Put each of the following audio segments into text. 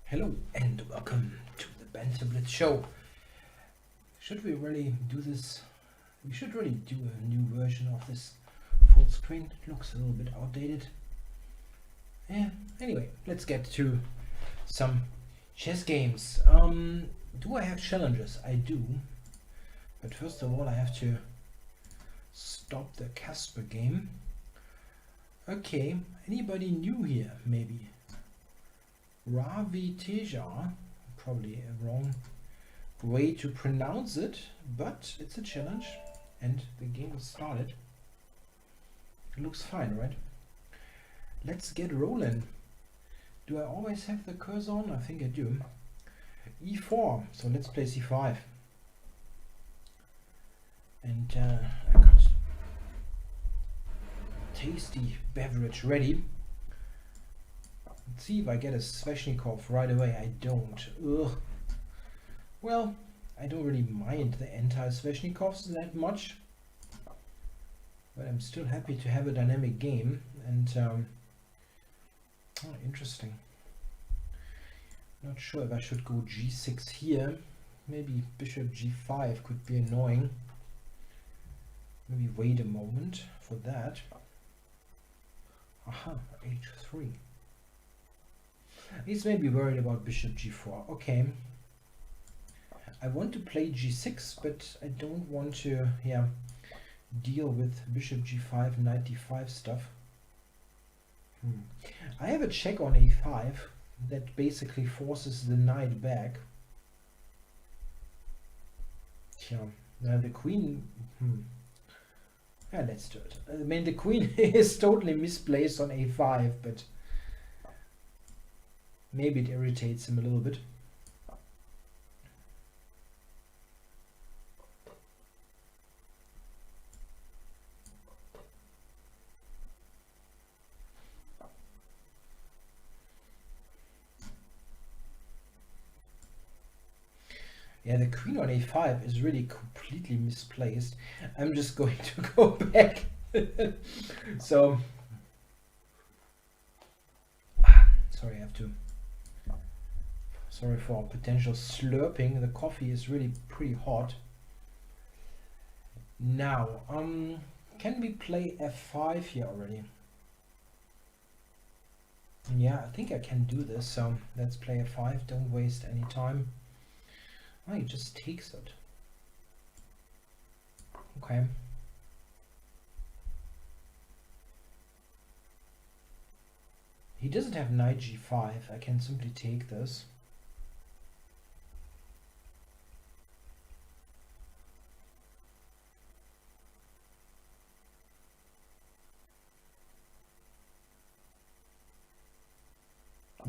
Hello and welcome to the Banter Blitz show. Should we really do this? We should really do a new version of this full screen. It looks a little bit outdated. Yeah, anyway, let's get to some chess games. Do I have challenges? I do. But first of all, I have to stop the Casper game. Okay, anybody new here, maybe? Ravi Teja, probably a wrong way to pronounce it, but it's a challenge and the game has started. It looks fine, right? Let's get rolling. Do I always have the cursor on? I think I do. E4, so let's play C5. And I got tasty beverage ready. Let's see if I get a Sveshnikov right away. I don't. Ugh. Well, I don't really mind the anti-Sveshnikovs that much, but I'm still happy to have a dynamic game. And interesting. Not sure if I should go G6 here. Maybe Bishop G5 could be annoying. Maybe wait a moment for that. Aha, H3. He's maybe worried about Bishop G4. Okay. I want to play G6, but I don't want to, deal with Bishop G5, Knight D5 stuff. I have a check on A5 that basically forces the knight back. Now the queen. Yeah, let's do it. I mean, the queen is totally misplaced on A5, but maybe it irritates him a little bit. Yeah, the queen on A5 is really completely misplaced. I'm just going to go back. So, sorry, I have to. Sorry for potential slurping. The coffee is really pretty hot. Now, can we play F5 here already? Yeah, I think I can do this. So let's play F5. Don't waste any time. Oh, he just takes it. Okay. He doesn't have knight G5. I can simply take this.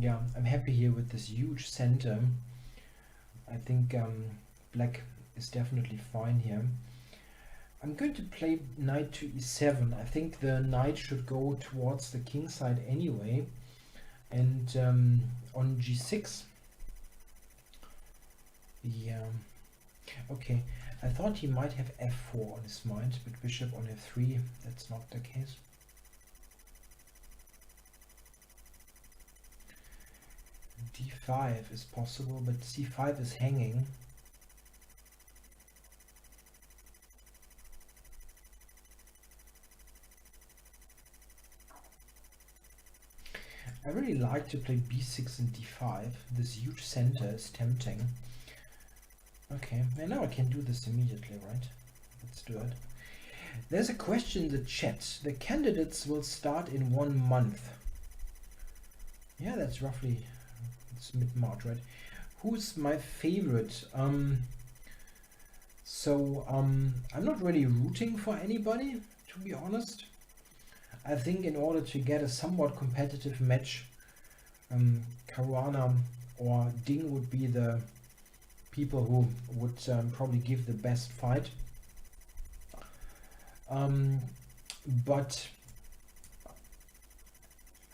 Yeah, I'm happy here with this huge center. I think black is definitely fine here. I'm going to play knight to e7. I think the knight should go towards the king side anyway. And on g6. Yeah. Okay. I thought he might have f4 on his mind, but bishop on f3. That's not the case. D5 is possible, but C5 is hanging. I really like to play B6 and D5. This huge center is tempting. Okay, and now I can do this immediately, right? Let's do it. There's a question in the chat. The candidates will start in 1 month. Yeah, that's roughly... It's mid-March, right? Who's my favorite? I'm not really rooting for anybody, to be honest. I think in order to get a somewhat competitive match, Caruana or Ding would be the people who would probably give the best fight. But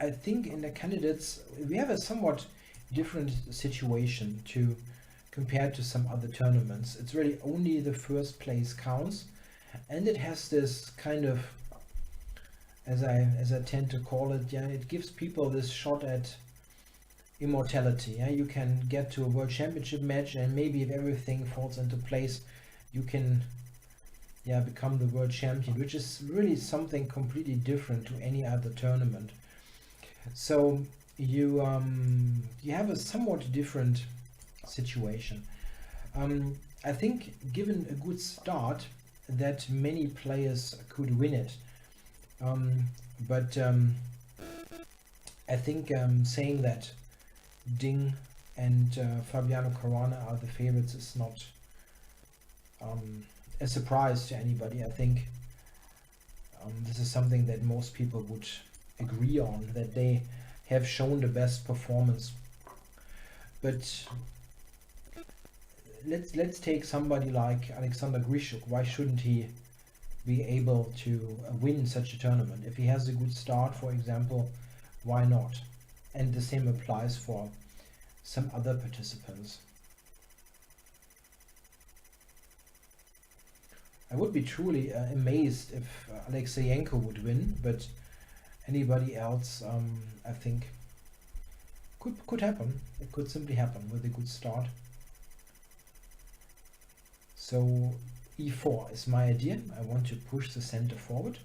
I think in the candidates, we have a somewhat different situation to compare to some other tournaments. It's really only the first place counts, and it has this kind of, as I tend to call it, yeah, it gives people this shot at immortality. Yeah? You can get to a world championship match, and maybe if everything falls into place, you can become the world champion, which is really something completely different to any other tournament. So you have a somewhat different situation. I think given a good start that many players could win it, but I think saying that Ding and Fabiano Caruana are the favorites is not a surprise to anybody. I think this is something that most people would agree on, that they have shown the best performance. But let's take somebody like Alexander Grishuk. Why shouldn't he be able to win such a tournament? If he has a good start, for example, why not? And the same applies for some other participants. I would be truly amazed if Alexeyenko would win, but anybody else, I think, could happen. It could simply happen with a good start. So e4 is my idea. I want to push the center forward.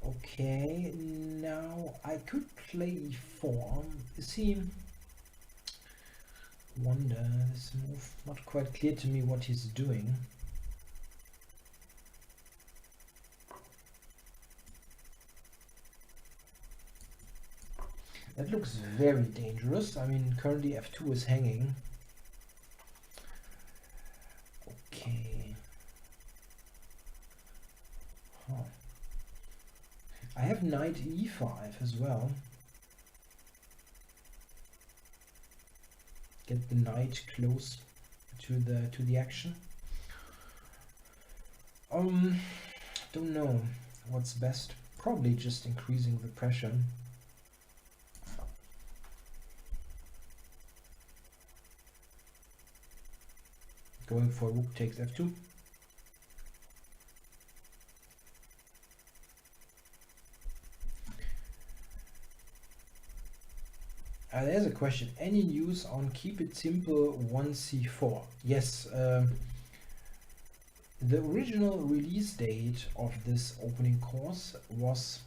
Okay, now I could play e4. Is he... Wonder, this move, not quite clear to me what he's doing. That looks very dangerous. I mean, currently f2 is hanging. Okay. Huh. I have knight e5 as well. Get the knight close to the action. Don't know what's best. Probably just increasing the pressure. Going for rook takes f2. There's a question. Any news on Keep It Simple 1c4? Yes. The original release date of this opening course was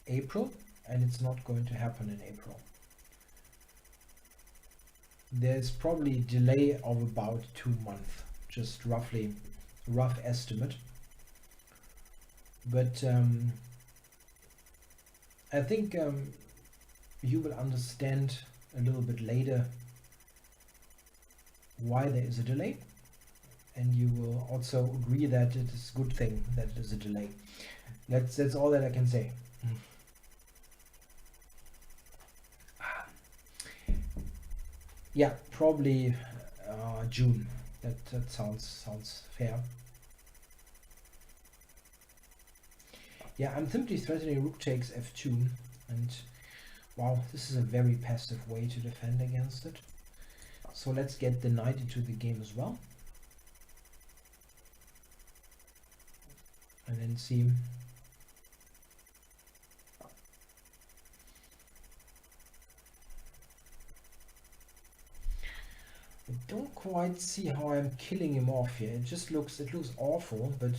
April, and it's not going to happen in April. There's probably a delay of about 2 months, just roughly, rough estimate. But I think you will understand a little bit later why there is a delay, and you will also agree that it is a good thing that it is a delay. That's all that I can say. Yeah, probably June. That sounds fair. Yeah, I'm simply threatening rook takes f2, and wow, this is a very passive way to defend against it. So let's get the knight into the game as well. And then see. I don't quite see how I'm killing him off here. It looks awful, but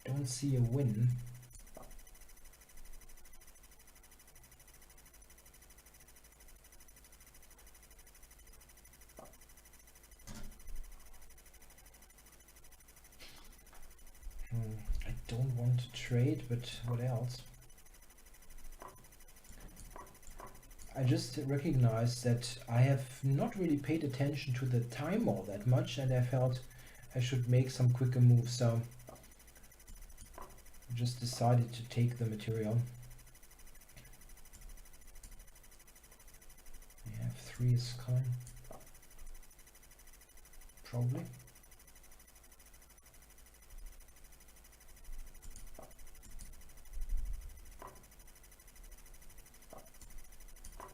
don't see a win. I don't want to trade, but what else? I just recognized that I have not really paid attention to the time all that much, and I felt I should make some quicker moves, so I just decided to take the material. I have 3 is coming. Probably.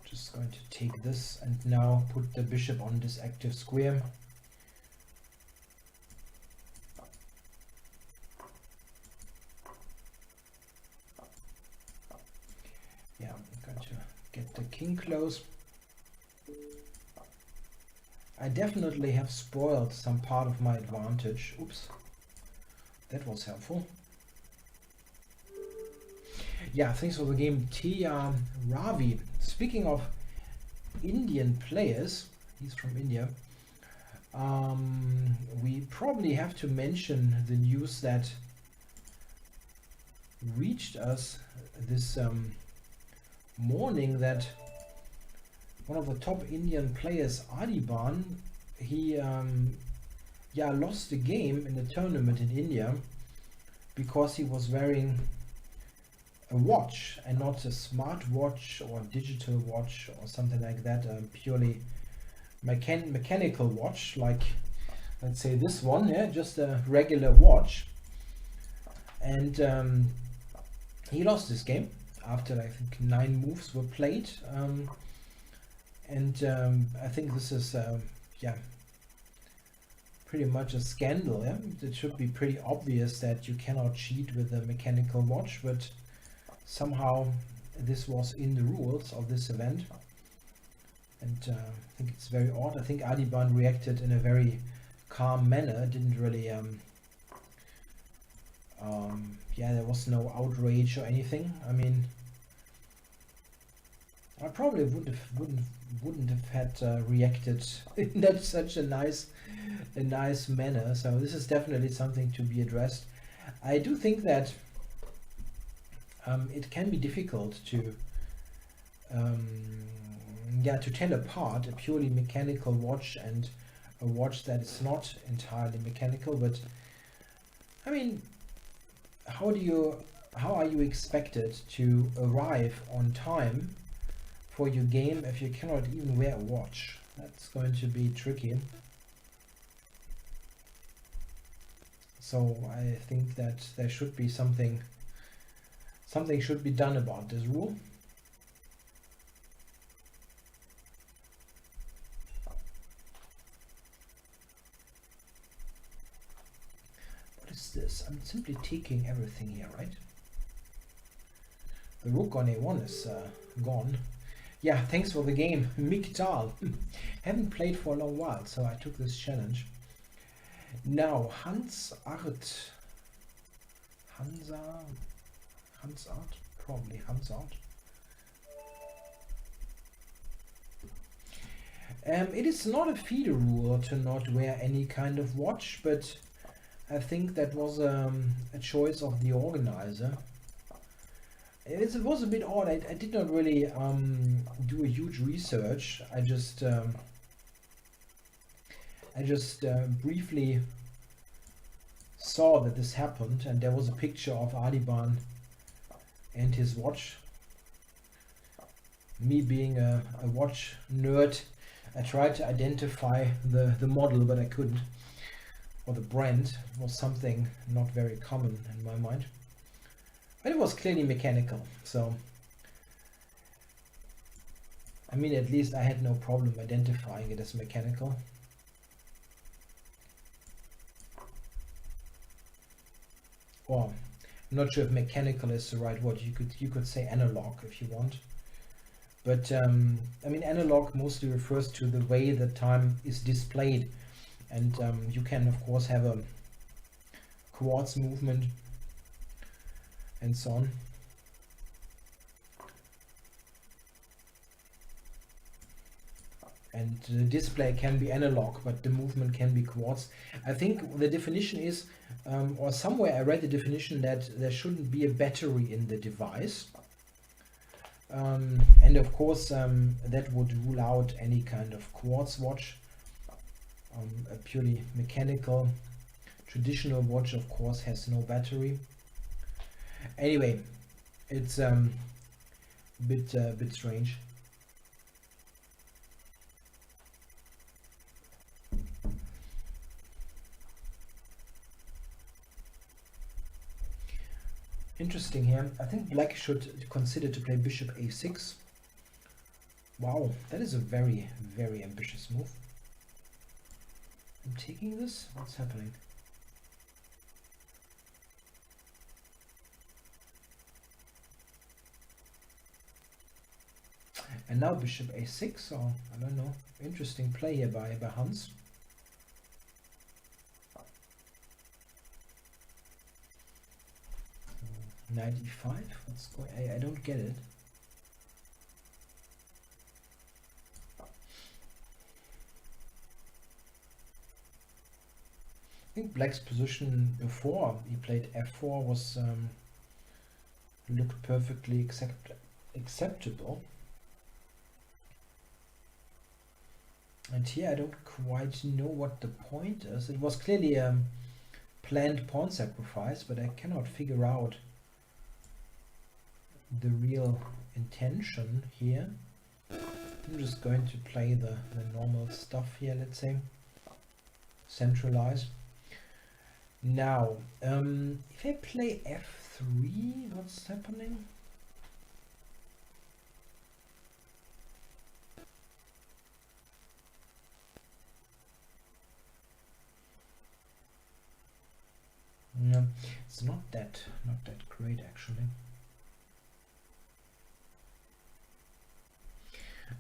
Just going to take this and now put the bishop on this active square. the king close. I definitely have spoiled some part of my advantage. Oops, that was helpful. Yeah, thanks for the game, Tia Ravi. Speaking of Indian players, he's from India. We probably have to mention the news that reached us this morning, that one of the top Indian players, Adiban, he lost the game in the tournament in India because he was wearing a watch and not a smart watch or digital watch or something like that, a purely mechanical watch, like let's say this one, yeah, just a regular watch. And he lost this game after I think 9 moves were played. I think this is pretty much a scandal. Yeah? It should be pretty obvious that you cannot cheat with a mechanical watch, but somehow this was in the rules of this event. And I think it's very odd. I think Adiban reacted in a very calm manner, didn't really there was no outrage or anything. I mean, I probably wouldn't have had reacted in that such a nice manner. So this is definitely something to be addressed. I do think that it can be difficult to tell apart a purely mechanical watch and a watch that is not entirely mechanical. But I mean, how are you expected to arrive on time for your game if you cannot even wear a watch? That's going to be tricky. So I think that there should be something should be done about this rule. What is this? I'm simply taking everything here, right? The rook on a1 is gone. Yeah, thanks for the game, Mikdal. Haven't played for a long while, so I took this challenge. Now, Hans Art, probably Hans Art. It is not a feeder rule to not wear any kind of watch, but I think that was a choice of the organizer. It was a bit odd. I did not really do a huge research. I just briefly saw that this happened, and there was a picture of Adiban and his watch. Me being a watch nerd, I tried to identify the model, but I couldn't. Or the brand was something not very common in my mind. But it was clearly mechanical, so I mean, at least I had no problem identifying it as mechanical. Or I'm not sure if mechanical is the right word. You could say analog if you want. But I mean, analog mostly refers to the way the time is displayed, and you can of course have a quartz movement and so on. And the display can be analog, but the movement can be quartz. I think the definition is, or somewhere I read the definition, that there shouldn't be a battery in the device. And of course that would rule out any kind of quartz watch. A purely mechanical traditional watch of course has no battery. Anyway, it's a bit strange. Interesting here. I think black should consider to play bishop a6. Wow, that is a very, very ambitious move. I'm taking this? What's happening? And now bishop a6, or I don't know, interesting play here by Hans. Knight e5, what's going, I don't get it. I think Black's position before he played f4 was looked perfectly acceptable. And here I don't quite know what the point is. It was clearly a planned pawn sacrifice, but I cannot figure out the real intention here. I'm just going to play the normal stuff here, let's say. Centralize. Now, if I play f3, what's happening? No, it's not that great actually.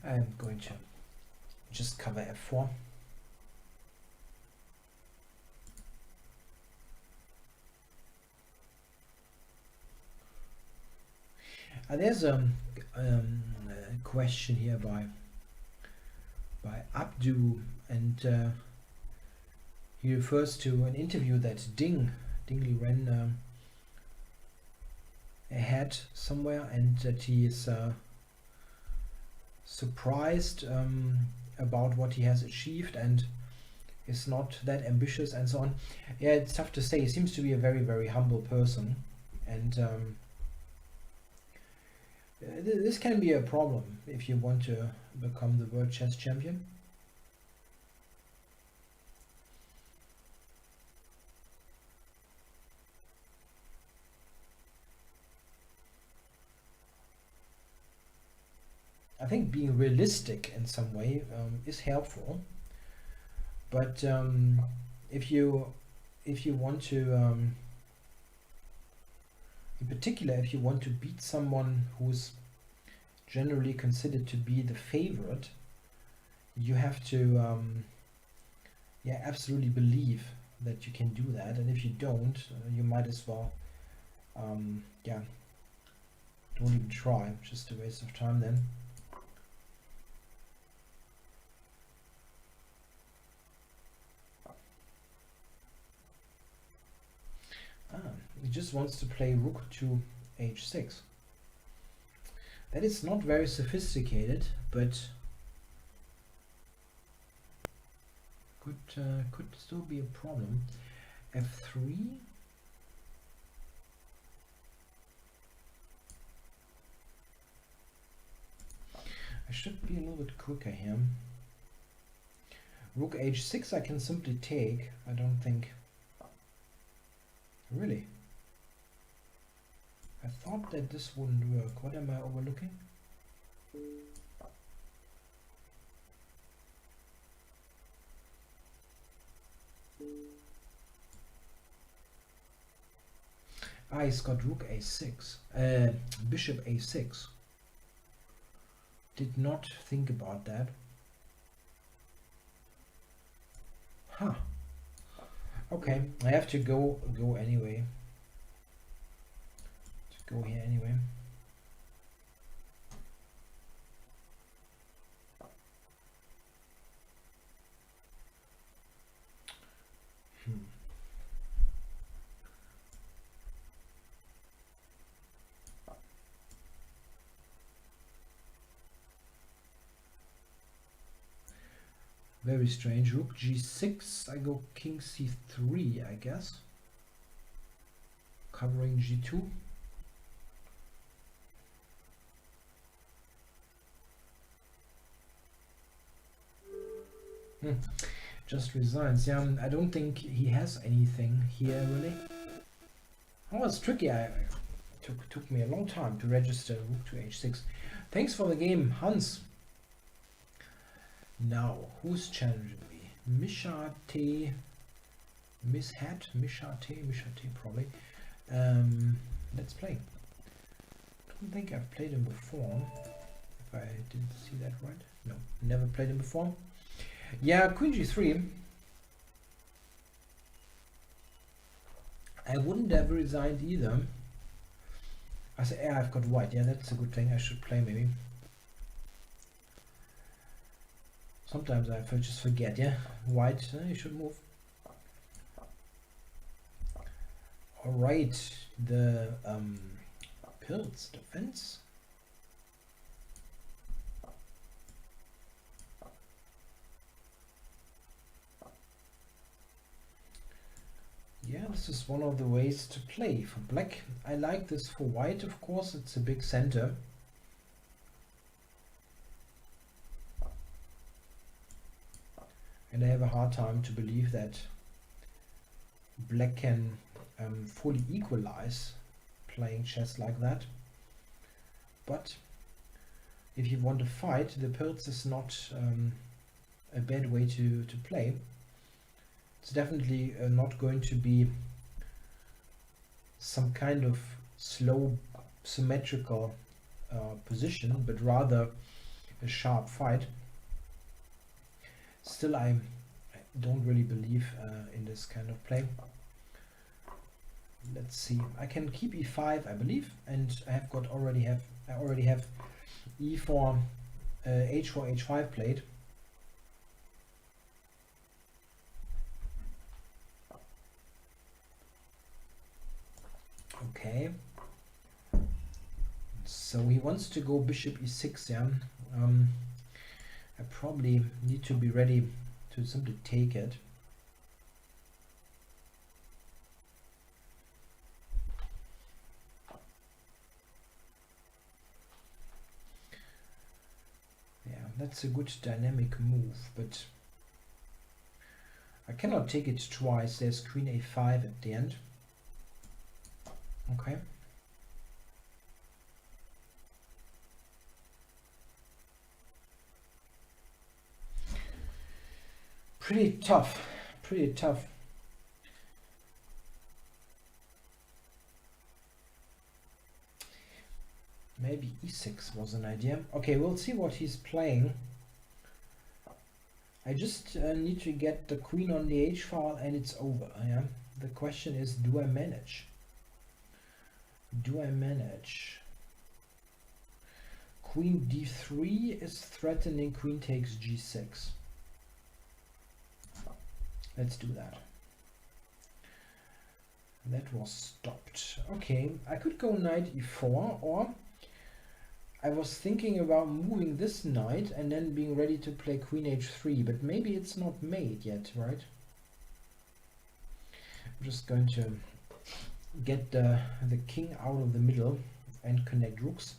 I'm going to just cover f4. There's a question here by Abdu, and he refers to an interview that Dingley ran ahead somewhere, and that he is surprised about what he has achieved and is not that ambitious and so on. Yeah, it's tough to say. He seems to be a very, very humble person, and this can be a problem if you want to become the world chess champion. I think being realistic in some way is helpful, but if you want to, in particular, if you want to beat someone who's generally considered to be the favorite, you have to yeah, absolutely believe that you can do that, and if you don't, you might as well yeah, don't even try. Just a waste of time then. He just wants to play rook to h6. That is not very sophisticated, but could still be a problem. f3. I should be a little bit quicker here. Rook h6 I can simply take. I don't think. Really? I thought that this wouldn't work. What am I overlooking? Ah, he's got rook a6. Bishop a6. Did not think about that. Huh. Okay, I have to go anyway. To go here anyway. Very strange. Rook g6. I go king c3, I guess. Covering g2. Just resigns. Yeah, I don't think he has anything here really. Oh, it's tricky. Took me a long time to register rook to h6. Thanks for the game, Hans. Now, who's challenging me? Misha T. Misha T probably. Let's play. I don't think I've played him before. if I didn't see that right. No, never played him before. Yeah, Queen G3. I wouldn't have resigned either. I say, yeah, I've got white. Yeah, that's a good thing. I should play maybe. Sometimes I just forget. Yeah, white. You should move. All right, the Pilz defense. Yeah, this is one of the ways to play for black. I like this for white, of course. It's a big center. And I have a hard time to believe that black can fully equalize playing chess like that. But if you want to fight, the Pilz is not a bad way to play. It's definitely not going to be some kind of slow symmetrical position, but rather a sharp fight. Still, I don't really believe in this kind of play. Let's see. I can keep e5, I believe, and I already have e4, h4, h5 played. Okay. So he wants to go bishop e6. Yeah. I probably need to be ready to simply take it. Yeah, that's a good dynamic move, but I cannot take it twice. There's queen a5 at the end. Okay. Pretty tough, pretty tough. Maybe e6 was an idea. Okay, we'll see what he's playing. I just need to get the queen on the h file and it's over. Yeah. The question is, do I manage? Do I manage? Queen d3 is threatening queen takes g6. Let's do that. That was stopped. Okay, I could go knight e4, or I was thinking about moving this knight and then being ready to play queen h3, but maybe it's not made yet, right? I'm just going to get the king out of the middle and connect rooks.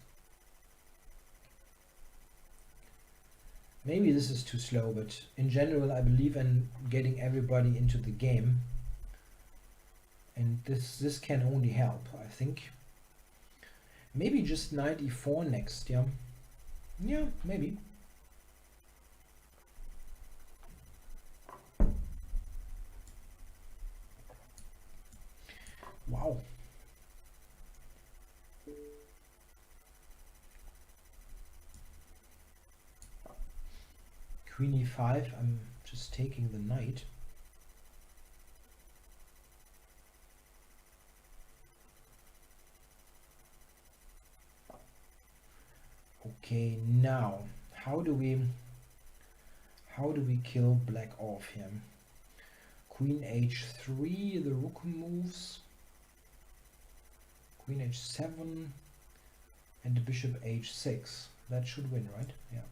Maybe this is too slow, but in general I believe in getting everybody into the game, and this can only help, I think. Maybe just knight e4 next. Yeah, maybe. Wow. Queen e5, I'm just taking the knight. Okay, now how do we kill black off here? Queen h3, the rook moves. Queen h7 and the bishop h6. That should win, right? Yeah.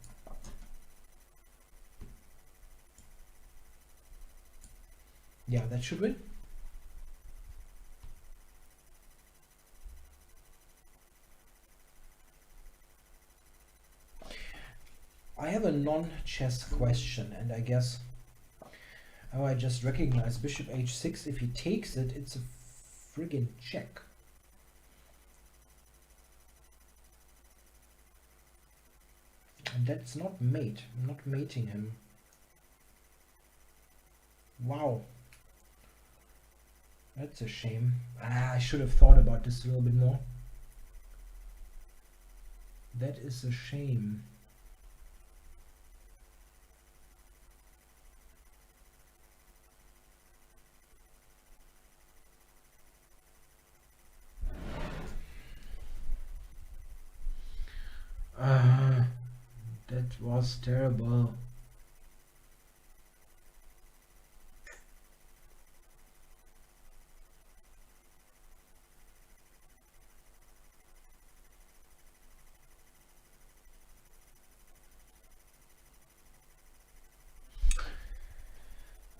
Yeah, that should win. I have a non-chess question, and I guess I just recognize bishop h6. If he takes it, it's a friggin' check. And that's not mate. I'm not mating him. Wow. That's a shame. I should have thought about this a little bit more. That is a shame. That was terrible.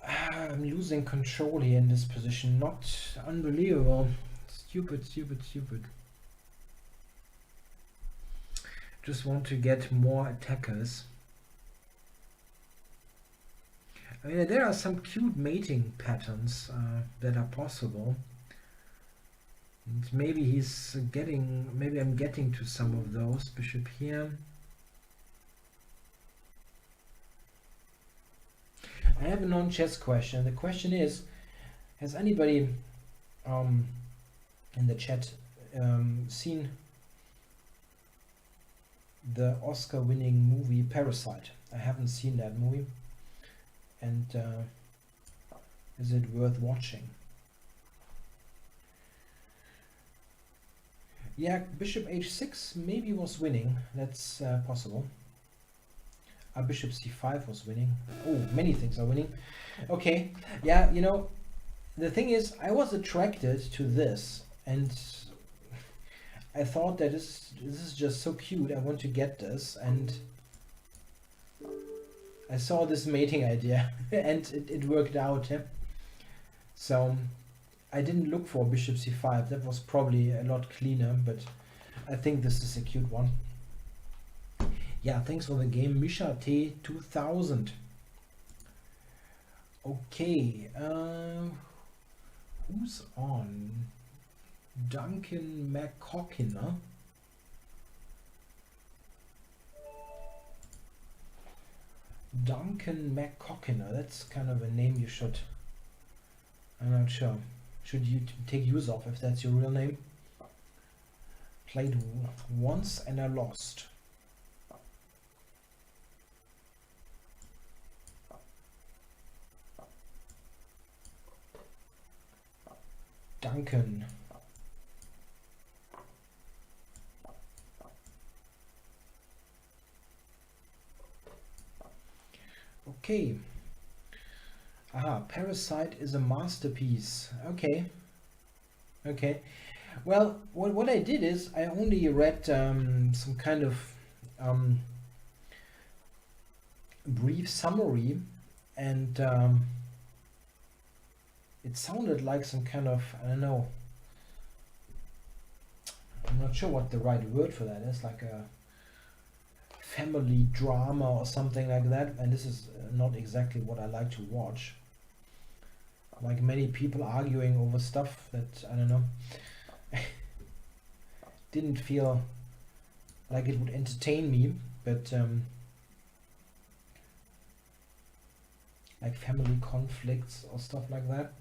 I'm losing control here in this position. Not unbelievable. Stupid, stupid, stupid. Just want to get more attackers. I mean, there are some cute mating patterns that are possible. And maybe he's getting, maybe I'm getting to some of those. Bishop here. I have a non-chess question. The question is, has anybody in the chat seen the Oscar-winning movie Parasite? I haven't seen that movie. And is it worth watching? Yeah, bishop h6 maybe was winning. That's possible. Bishop c5 was winning. Oh, many things are winning. Okay, yeah, you know, the thing is, I was attracted to this, and I thought that this is just so cute. I want to get this, and I saw this mating idea, and it worked out. Yeah? So I didn't look for bishop c5. That was probably a lot cleaner, but I think this is a cute one. Yeah, thanks for the game, Misha T 2000. Okay, who's on? Duncan McCockiner. Duncan McCockiner. That's kind of a name you should. I'm not sure. Should you take use of if that's your real name? Played once and I lost. Duncan. Okay. Aha, Parasite is a masterpiece. Okay. Okay. Well, what I did is I only read some kind of brief summary, and it sounded like some kind of, I don't know, I'm not sure what the right word for that is, like a family drama or something like that, and this is not exactly what I like to watch. Like many people arguing over stuff that, I don't know, didn't feel like it would entertain me, but like family conflicts or stuff like that.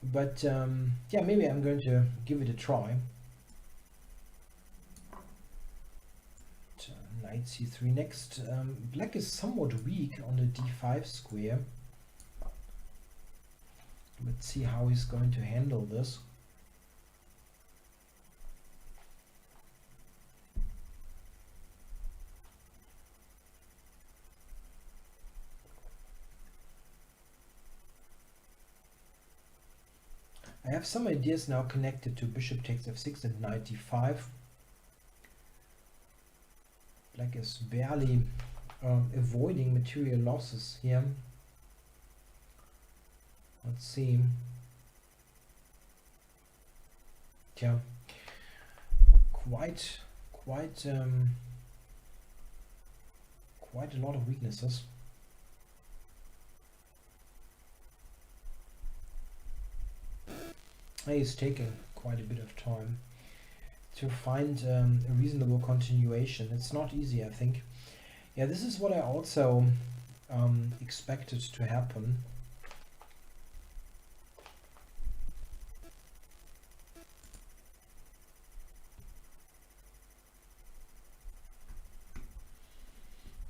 But yeah, maybe I'm going to give it a try. Knight c3 next. Black is somewhat weak on the d5 square. Let's see how he's going to handle this. I have some ideas now connected to bishop takes f6 and knight d5. Black is barely avoiding material losses here. Let's see. Yeah, quite a lot of weaknesses. He's taking quite a bit of time to find a reasonable continuation. It's not easy, I think. Yeah, this is what I also expected to happen.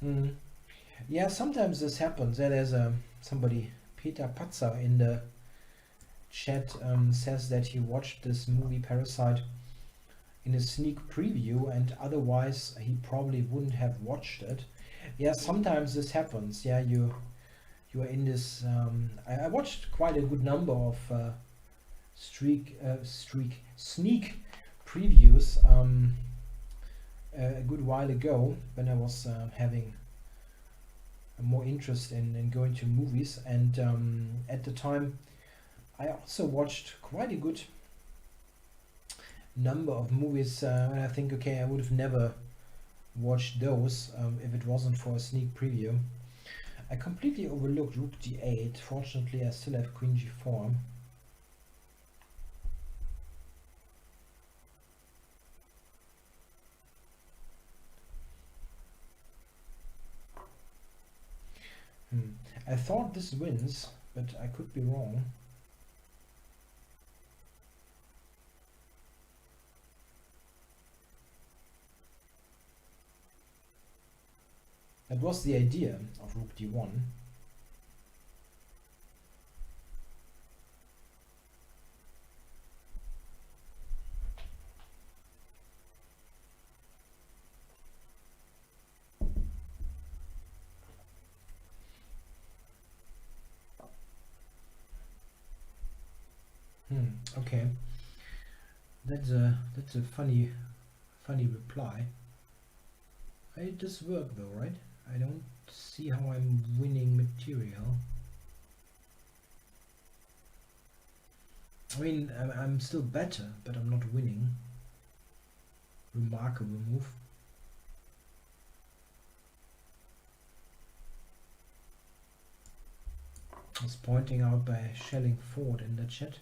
Mm. Yeah, sometimes this happens. Yeah, there's somebody, Peter Patzer, in the chat says that he watched this movie Parasite in a sneak preview, and otherwise he probably wouldn't have watched it. Yeah, sometimes this happens. Yeah, you are in this. I watched quite a good number of sneak previews a good while ago when I was having more interest in going to movies, and at the time I also watched quite a good number of movies, and I think, okay, I would have never watched those if it wasn't for a sneak preview. I completely overlooked Rook D8. Fortunately, I still have Queen G4. I thought this wins, but I could be wrong. That was the idea of Rook D1. Okay. That's a funny reply. It does work though, right? I don't see how I'm winning material. I mean, I'm still better, but I'm not winning. Remarkable move. I was pointing out by shelling forward in the chat.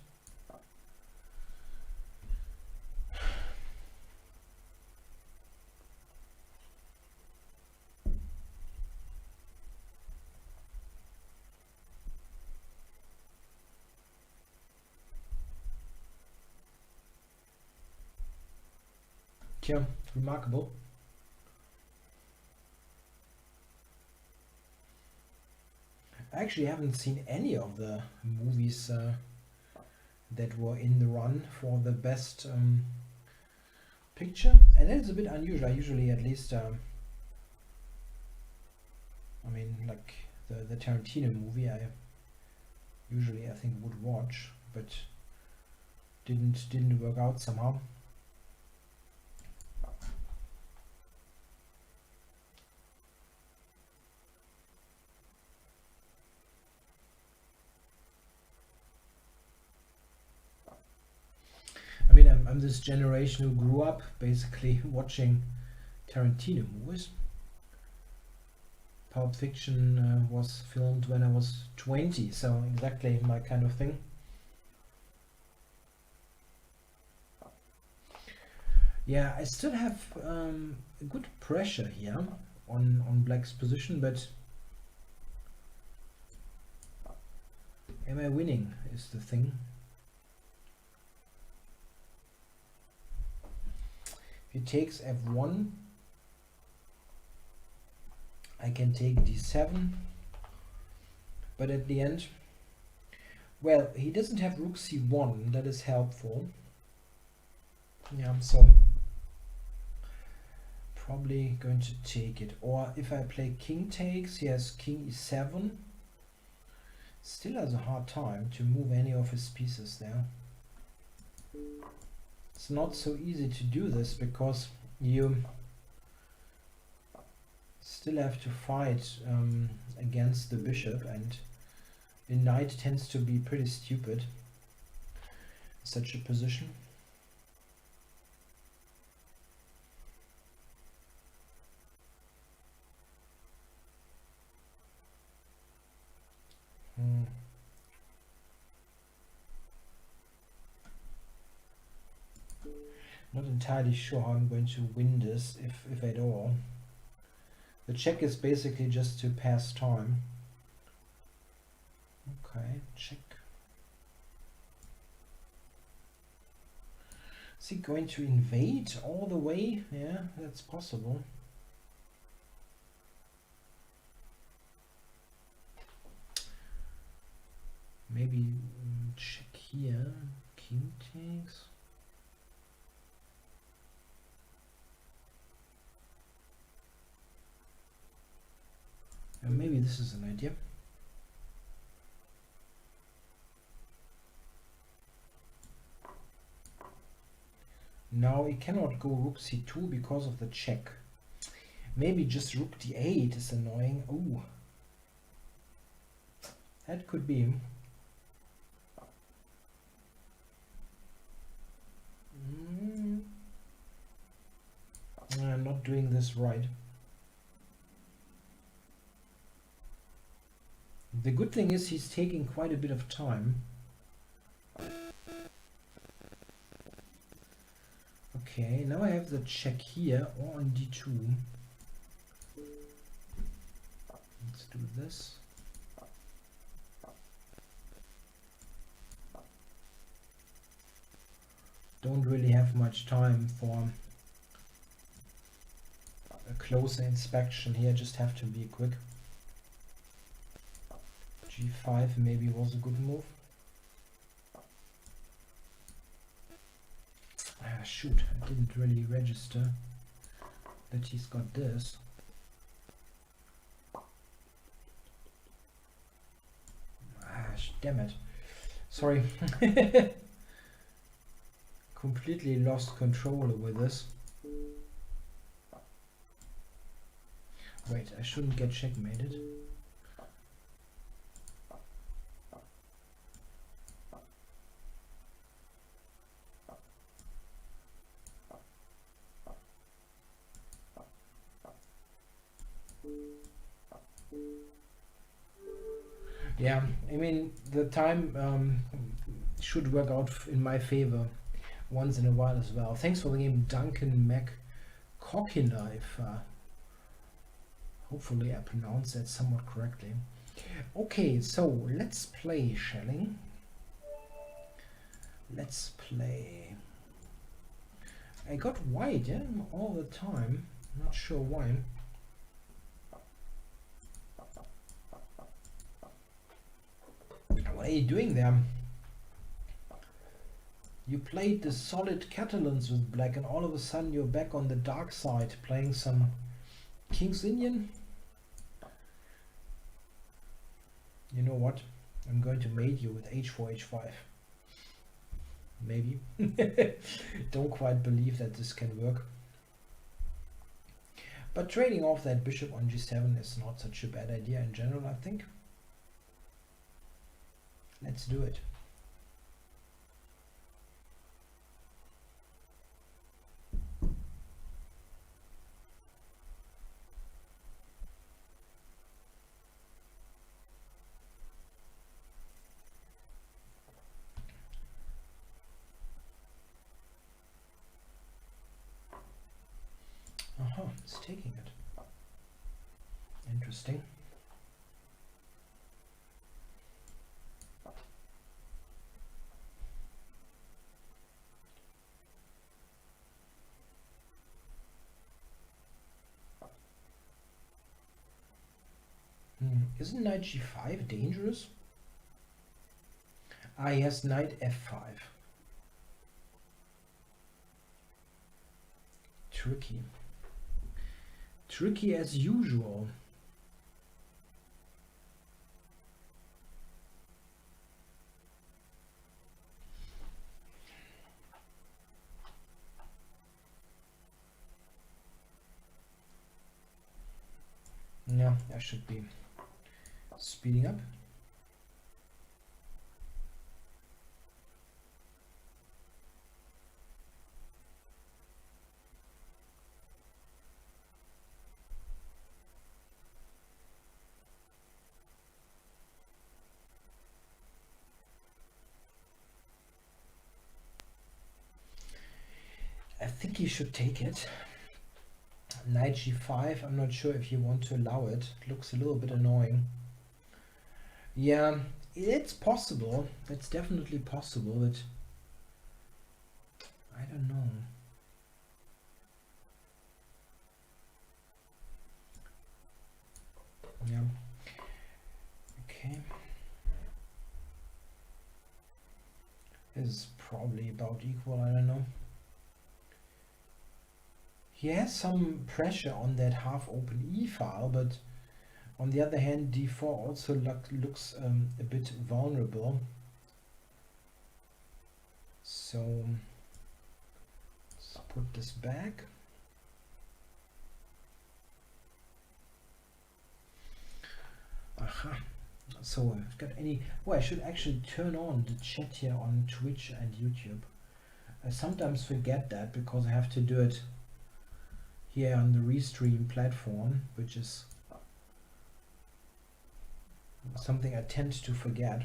Yeah, remarkable. I actually haven't seen any of the movies that were in the run for the best picture, and that is a bit unusual. I usually, at least, I mean, like the Tarantino movie, I usually, I think, would watch, but didn't work out somehow. I mean, I'm this generation who grew up basically watching Tarantino movies. Pulp Fiction was filmed when I was 20, so exactly my kind of thing. Yeah, I still have a good pressure here on black's position, but am I winning is the thing. If he takes f1, I can take d7, but at the end, well, he doesn't have rook c1, that is helpful. Yeah, so probably going to take it. Or if I play king takes, he has king e7. Still has a hard time to move any of his pieces there. It's not so easy to do this because you still have to fight against the bishop, and the knight tends to be pretty stupid in such a position. Not entirely sure how I'm going to win this, if at all. The check is basically just to pass time. Okay, check. Is he going to invade all the way? Yeah, that's possible. Maybe check here. King takes. And maybe this is an idea. Now he cannot go rook c2 because of the check. Maybe just rook d8 is annoying. Oh, that could be. I'm not doing this right. The good thing is he's taking quite a bit of time. Okay, now I have the check here or on d2. Let's do this. Don't really have much time for a closer inspection here, just have to be quick. g5 maybe was a good move. Ah, shoot, I didn't really register that he's got this. Ah, damn it. Sorry. Completely lost control with this. Wait, I shouldn't get checkmated. Yeah, I mean, the time should work out in my favor once in a while as well. Thanks for the game, Duncan McCockiner, if hopefully I pronounced that somewhat correctly. Okay, so let's play, Schelling. Let's play. I got white, yeah, all the time. Not sure why. What are you doing there? You played the solid Catalans with black and all of a sudden you're back on the dark side playing some King's Indian. You know what? I'm going to mate you with h4, h5. Maybe. Don't quite believe that this can work. But trading off that bishop on g7 is not such a bad idea in general, I think. Let's do it. Aha, it's taking it. Interesting. Isn't knight g5 dangerous? Ah, yes, knight f5. Tricky. Tricky as usual. Yeah, I should be speeding up. I think you should take it. Knight g5, I'm not sure if you want to allow it. It looks a little bit annoying. Yeah, it's possible. It's definitely possible, but I don't know. Yeah. Okay. is probably about equal, I don't know. He has some pressure on that half open E file, but on the other hand, d4 also looks a bit vulnerable. So let's put this back. Aha. So I've got any... Well, I should actually turn on the chat here on Twitch and YouTube. I sometimes forget that because I have to do it here on the Restream platform, which is something I tend to forget.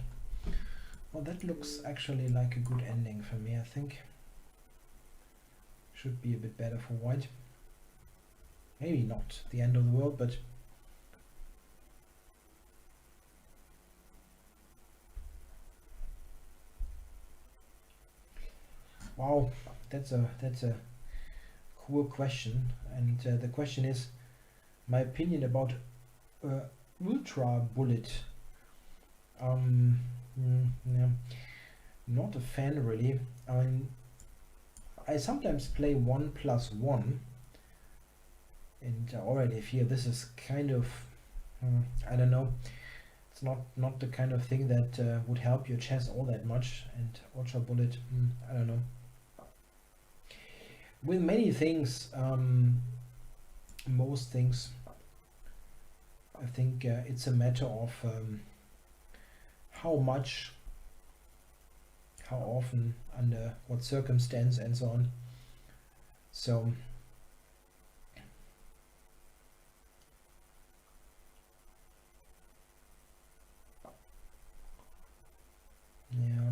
Well, that looks actually like a good ending for me, I think. Should be a bit better for white. Maybe not the end of the world, but wow, that's a cool question. And the question is my opinion about ultra bullet. Yeah, not a fan really. I mean, I sometimes play 1+1, and already feel this is kind of I don't know. It's not the kind of thing that would help your chess all that much. And ultra bullet, I don't know. With many things, most things, I think it's a matter of how much, how often, under what circumstance, and so on. So yeah.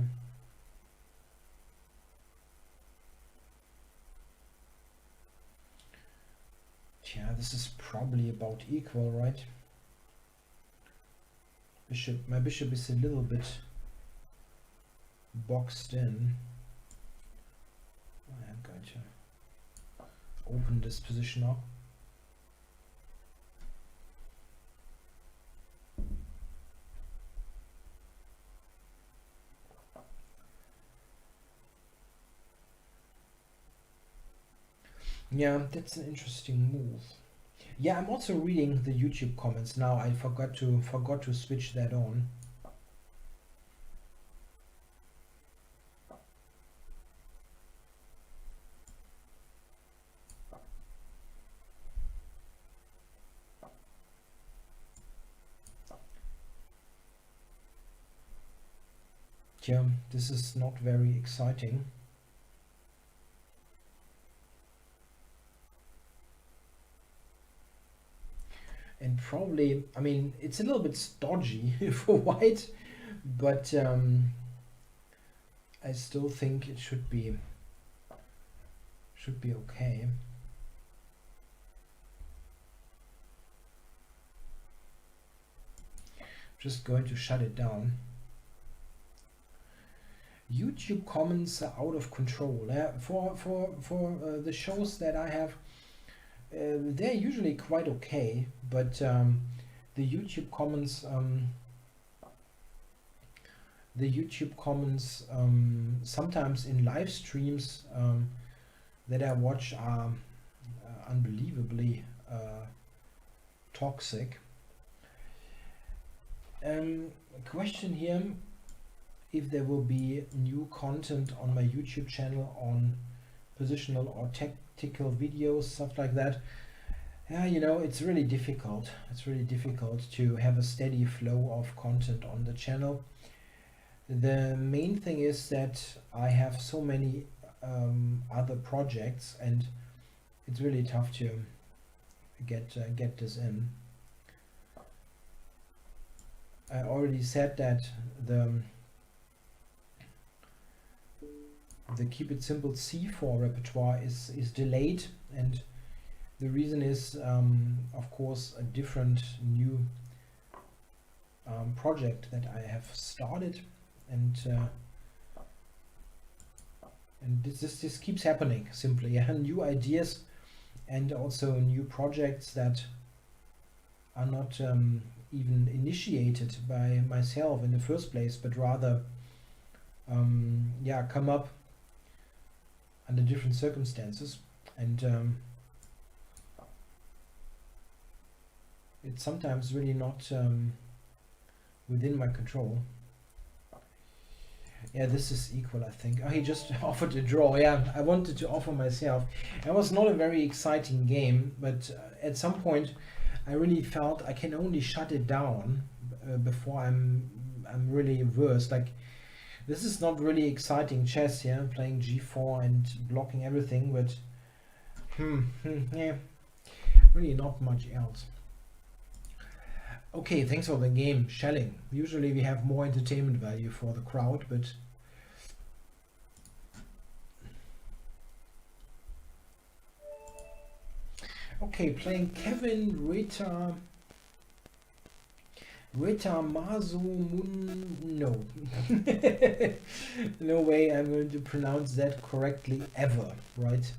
Yeah, this is probably about equal, right? My bishop is a little bit boxed in. I'm going to open this position up. Yeah, that's an interesting move. Yeah, I'm also reading the YouTube comments now. I forgot to switch that on. Yeah, this is not very exciting. And probably, I mean, it's a little bit stodgy for white, but I still think it should be okay. Just going to shut it down. YouTube comments are out of control. For the shows that I have, they're usually quite okay, but the YouTube comments sometimes in live streams that I watch are unbelievably toxic. Question here: if there will be new content on my YouTube channel on positional or tactical videos, stuff like that. Yeah, you know, it's really difficult. It's really difficult to have a steady flow of content on the channel. The main thing is that I have so many other projects, and it's really tough to get this in. I already said that the Keep It Simple C4 repertoire is delayed, and the reason is of course a different new project that I have started, and this keeps happening simply. New ideas and also new projects that are not even initiated by myself in the first place, but rather yeah, come up under different circumstances, and it's sometimes really not within my control. Yeah, this is equal, I think. Oh, he just offered a draw. Yeah, I wanted to offer myself. It was not a very exciting game, but at some point I really felt I can only shut it down before I'm really versed. Like, this is not really exciting chess, yeah, playing g4 and blocking everything, but yeah, really not much else. Okay, thanks for the game, Shelling. Usually we have more entertainment value for the crowd, but okay, playing Kevin Rita Mazu no. No way I'm going to pronounce that correctly ever, right?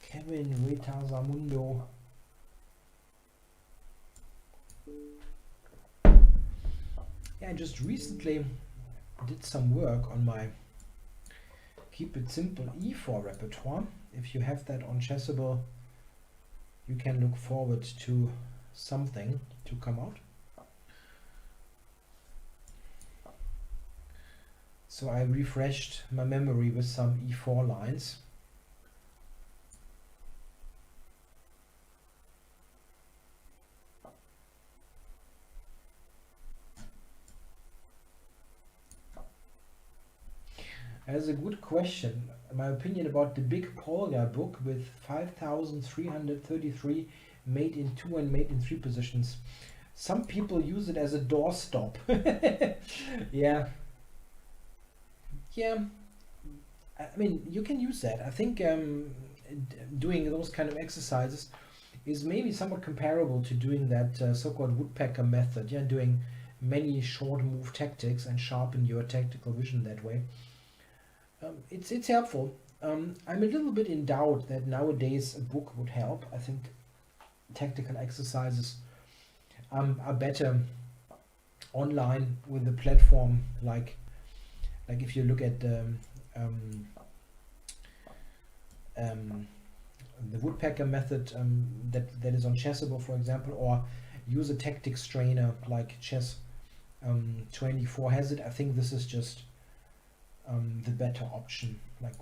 Kevin Rita Zamundo. Yeah, I just recently did some work on my Keep It Simple E4 repertoire. If you have that on Chessable, you can look forward to something to come out. So I refreshed my memory with some E4 lines. That's a good question. My opinion about the big Polgar book with 5,333 mate in 2 and mate in 3 positions. Some people use it as a doorstop. Yeah. Yeah. I mean, you can use that. I think doing those kind of exercises is maybe somewhat comparable to doing that so-called woodpecker method. Yeah, doing many short move tactics and sharpen your tactical vision that way. It's helpful. I'm a little bit in doubt that nowadays a book would help. I think tactical exercises are better online with a platform like if you look at the woodpecker method that is on Chessable, for example, or use a tactics trainer like Chess 24 has it. I think this is just the better option. Like,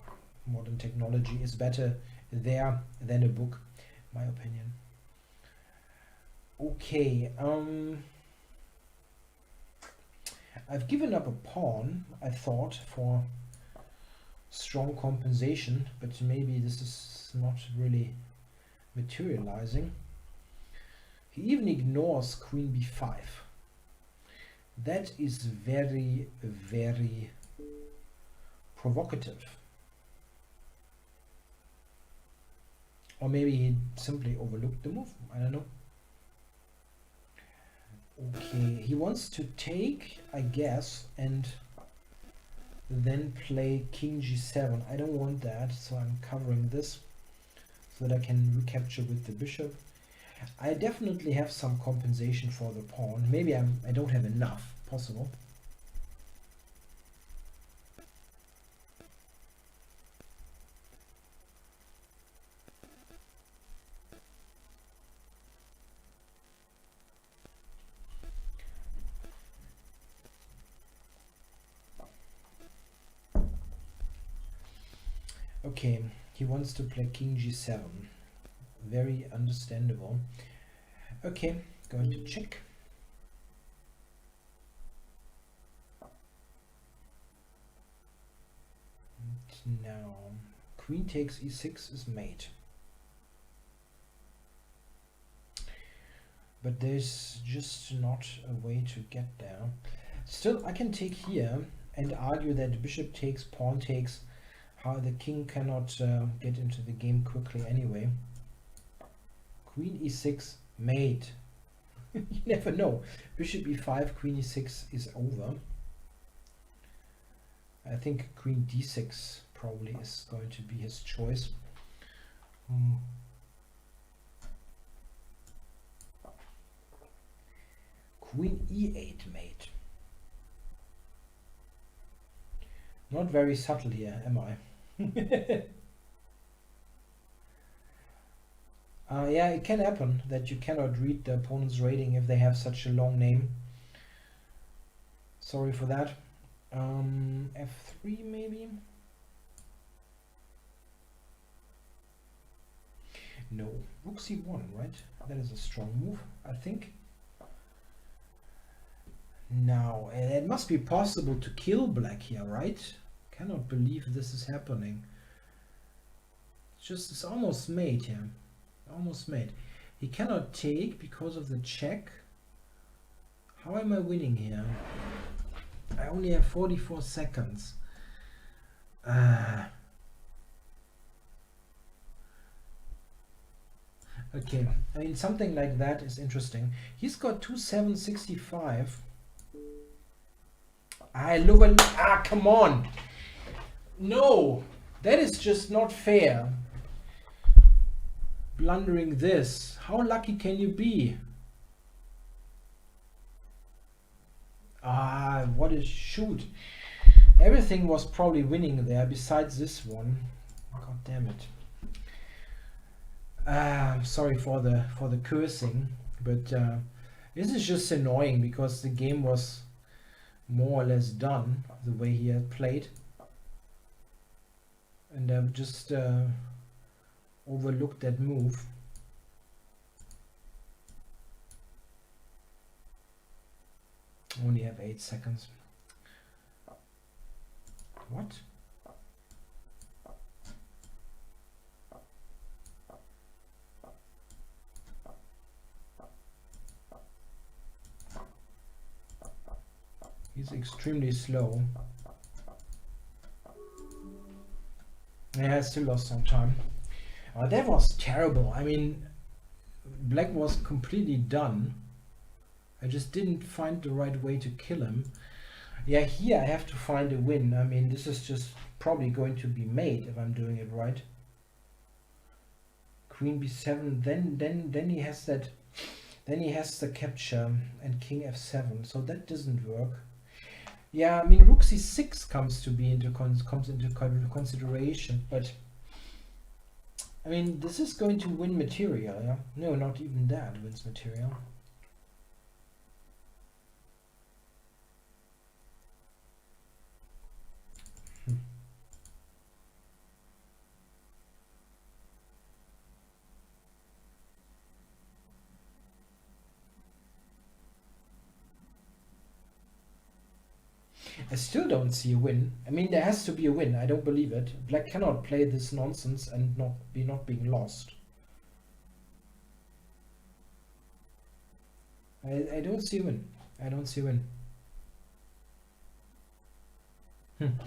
modern technology is better there than a book, my opinion. Okay, I've given up a pawn, I thought, for strong compensation, but maybe this is not really materializing. He even ignores queen b5. That is very, very provocative. Or maybe he simply overlooked the move. I don't know. Okay, he wants to take, I guess, and then play king g7. I don't want that, so I'm covering this so that I can recapture with the bishop. I definitely have some compensation for the pawn. Maybe I don't have enough, possible. Okay, he wants to play king g7. Very understandable. Okay, going to check. And now queen takes e6 is mate. But there's just not a way to get there. Still, I can take here and argue that bishop takes, pawn takes, how the king cannot get into the game quickly anyway. Queen e6, mate. You never know. Bishop e5, queen e6 is over. I think queen d6 probably is going to be his choice. Queen e8, mate. Not very subtle here, am I? Yeah, it can happen that you cannot read the opponent's rating if they have such a long name. Sorry for that. F3 maybe? No, rook c1, right? That is a strong move, I think. Now, it must be possible to kill black here, right? Cannot believe this is happening. It's almost made here. Almost made. He cannot take because of the check. How am I winning here? I only have 44 seconds. Okay, I mean something like that is interesting. He's got 2765. Come on! No! That is just not fair. Blundering this. How lucky can you be? What a shoot. Everything was probably winning there besides this one. God damn it. I'm sorry for the cursing, but this is just annoying because the game was more or less done the way he had played, and I've just overlooked that move. Only have 8 seconds. What? He's extremely slow. Yeah, I still lost some time. That was terrible. I mean, black was completely done. I just didn't find the right way to kill him. Yeah, here I have to find a win. I mean, this is just probably going to be made if I'm doing it right. Queen b7, then he has that, then he has the capture and king f7. So that doesn't work. Yeah, I mean, rook c6 comes into consideration, but I mean, this is going to win material. Yeah, no, not even that wins material. I still don't see a win. I mean, there has to be a win. I don't believe it. Black cannot play this nonsense and not being lost. I don't see a win. I don't see a win.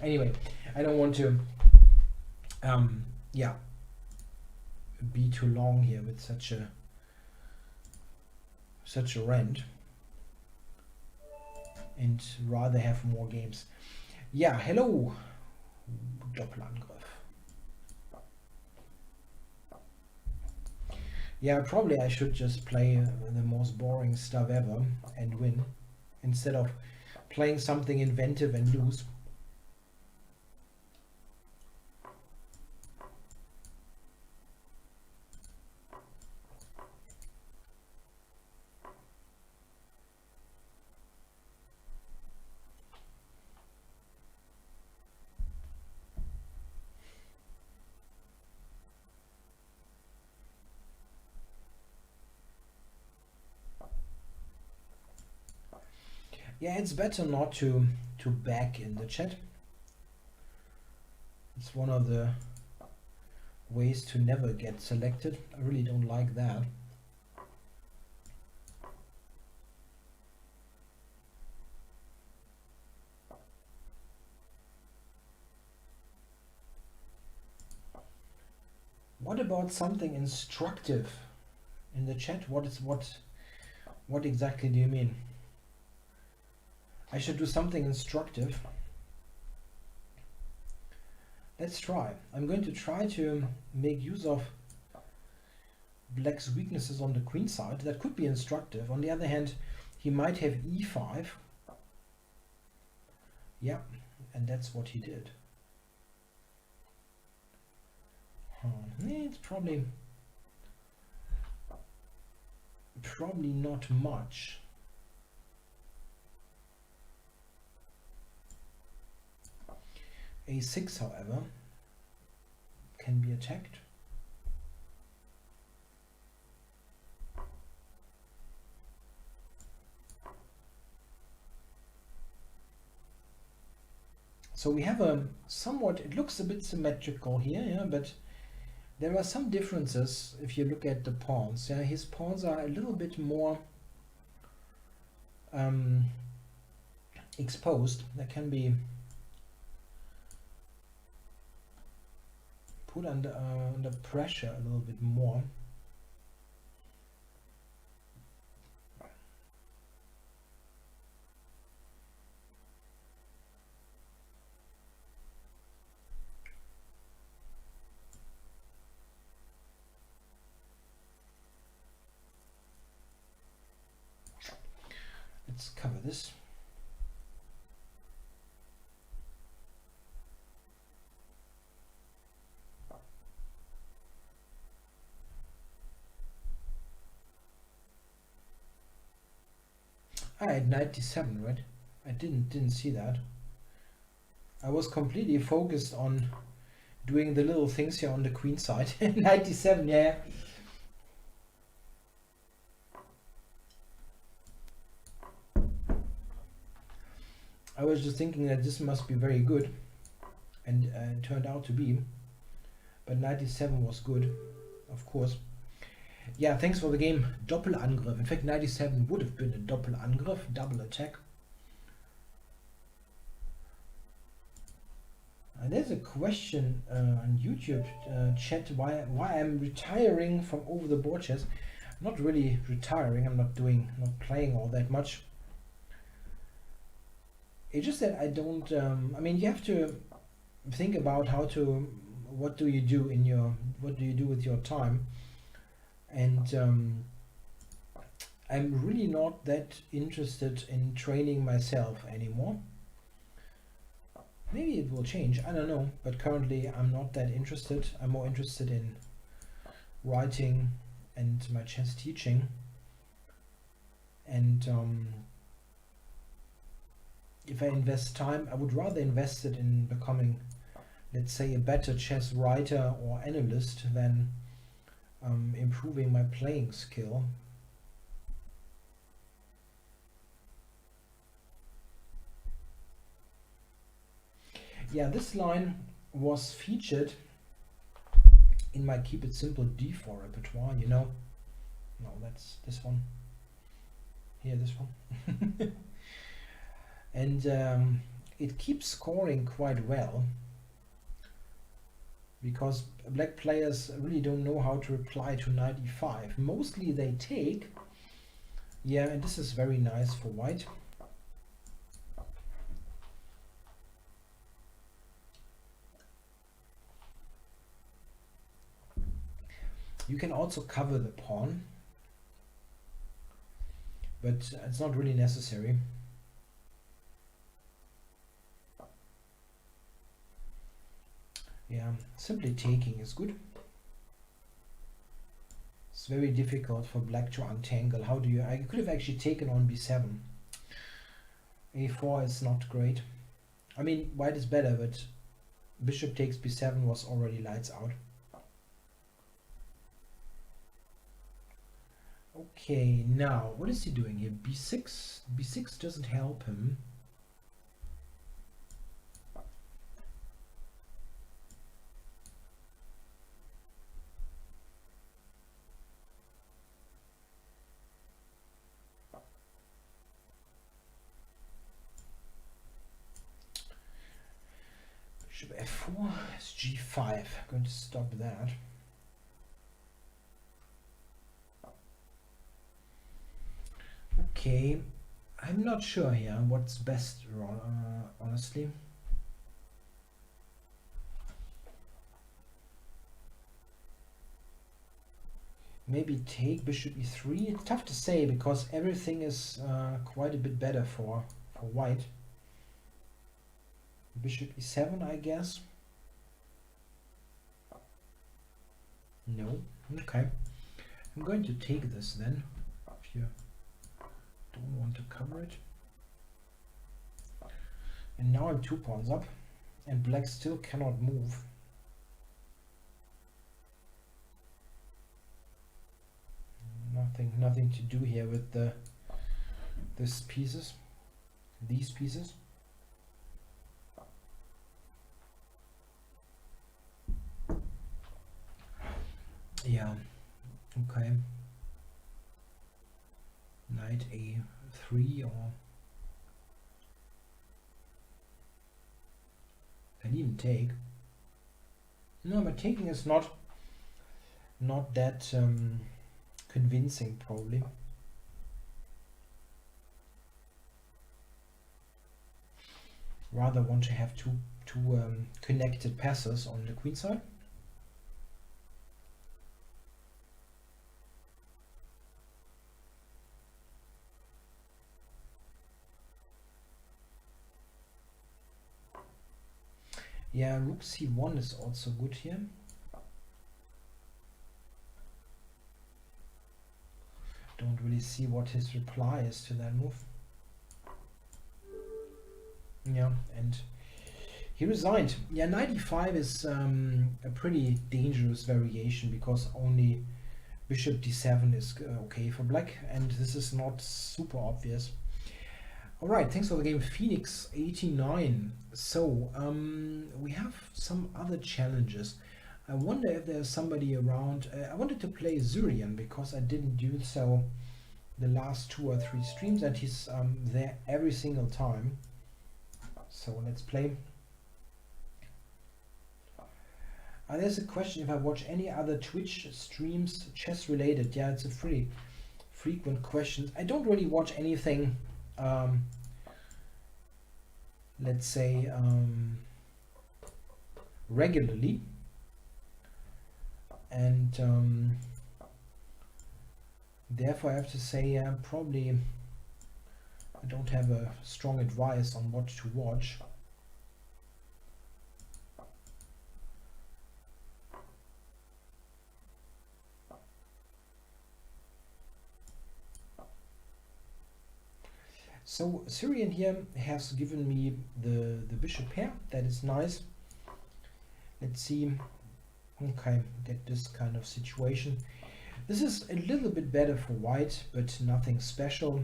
Anyway, I don't want to yeah, be too long here with such a rant, and rather have more games. Yeah, hello, Doppelangriff. Yeah, probably I should just play the most boring stuff ever and win, instead of playing something inventive and lose. Yeah, it's better not to back in the chat. It's one of the ways to never get selected. I really don't like that. What about something instructive in the chat? What exactly do you mean? I should do something instructive. Let's try. I'm going to try to make use of black's weaknesses on the queen side. That could be instructive. On the other hand, he might have e5. Yeah, and that's what he did. It's probably not much. A6, however, can be attacked. So we have a somewhat, it looks a bit symmetrical here, yeah, but there are some differences if you look at the pawns. Yeah, his pawns are a little bit more exposed. They can be put under pressure a little bit more. Let's cover this. I had 97, right? I didn't see that. I was completely focused on doing the little things here on the queen side. 97, yeah. I was just thinking that this must be very good, and it turned out to be. But 97 was good, of course. Yeah, thanks for the game. Doppelangriff. In fact, 97 would have been a Doppelangriff, double attack. And there's a question on YouTube chat why I'm retiring from over the board chess. Not really retiring. I'm not playing all that much. It's just that I don't. I mean, you have to think about what do you do with your time, and I'm really not that interested in training myself anymore. Maybe it will change, I don't know, but currently I'm not that interested. I'm more interested in writing and my chess teaching, and if I invest time, I would rather invest it in becoming, let's say, a better chess writer or analyst than improving my playing skill. Yeah, this line was featured in my Keep It Simple D4 repertoire, you know. No, that's this one. Here, this one. And it keeps scoring quite well, because black players really don't know how to reply to 95. Mostly they take. Yeah, and this is very nice for white. You can also cover the pawn, but it's not really necessary. Yeah, simply taking is good. It's very difficult for black to untangle. How do you... I could have actually taken on b7. a4 is not great. I mean, white is better, but bishop takes b7 was already lights out. Okay, now, what is he doing here? b6? b6 doesn't help him. Bishop f4 is g5. I'm going to stop that. Okay, I'm not sure here what's best, honestly. Maybe take bishop e3. It's tough to say because everything is quite a bit better for white. Bishop e7, I guess. No. Okay. I'm going to take this then, if you don't want to cover it. And now I'm 2 pawns up, and black still cannot move. Nothing to do here with these pieces. Yeah. Okay. Knight a3, or can even take. No, but taking is not that convincing, probably. Rather want to have two connected passes on the queen side. Yeah, rook c1 is also good here. Don't really see what his reply is to that move. Yeah, and he resigned. Yeah, knight e5 is a pretty dangerous variation, because only bishop d7 is okay for black, and this is not super obvious. Alright, thanks for the game, Phoenix89. So, we have some other challenges. I wonder if there's somebody around. I wanted to play Syrian, because I didn't do so the last 2 or 3 streams, and he's there every single time. So let's play. There's a question if I watch any other Twitch streams chess related. Yeah, it's a pretty frequent question. I don't really watch anything, let's say, regularly, and therefore I have to say probably I don't have a strong advice on what to watch. So Syrian here has given me the bishop pair. That is nice. Let's see. Okay, get this kind of situation. This is a little bit better for white, but nothing special.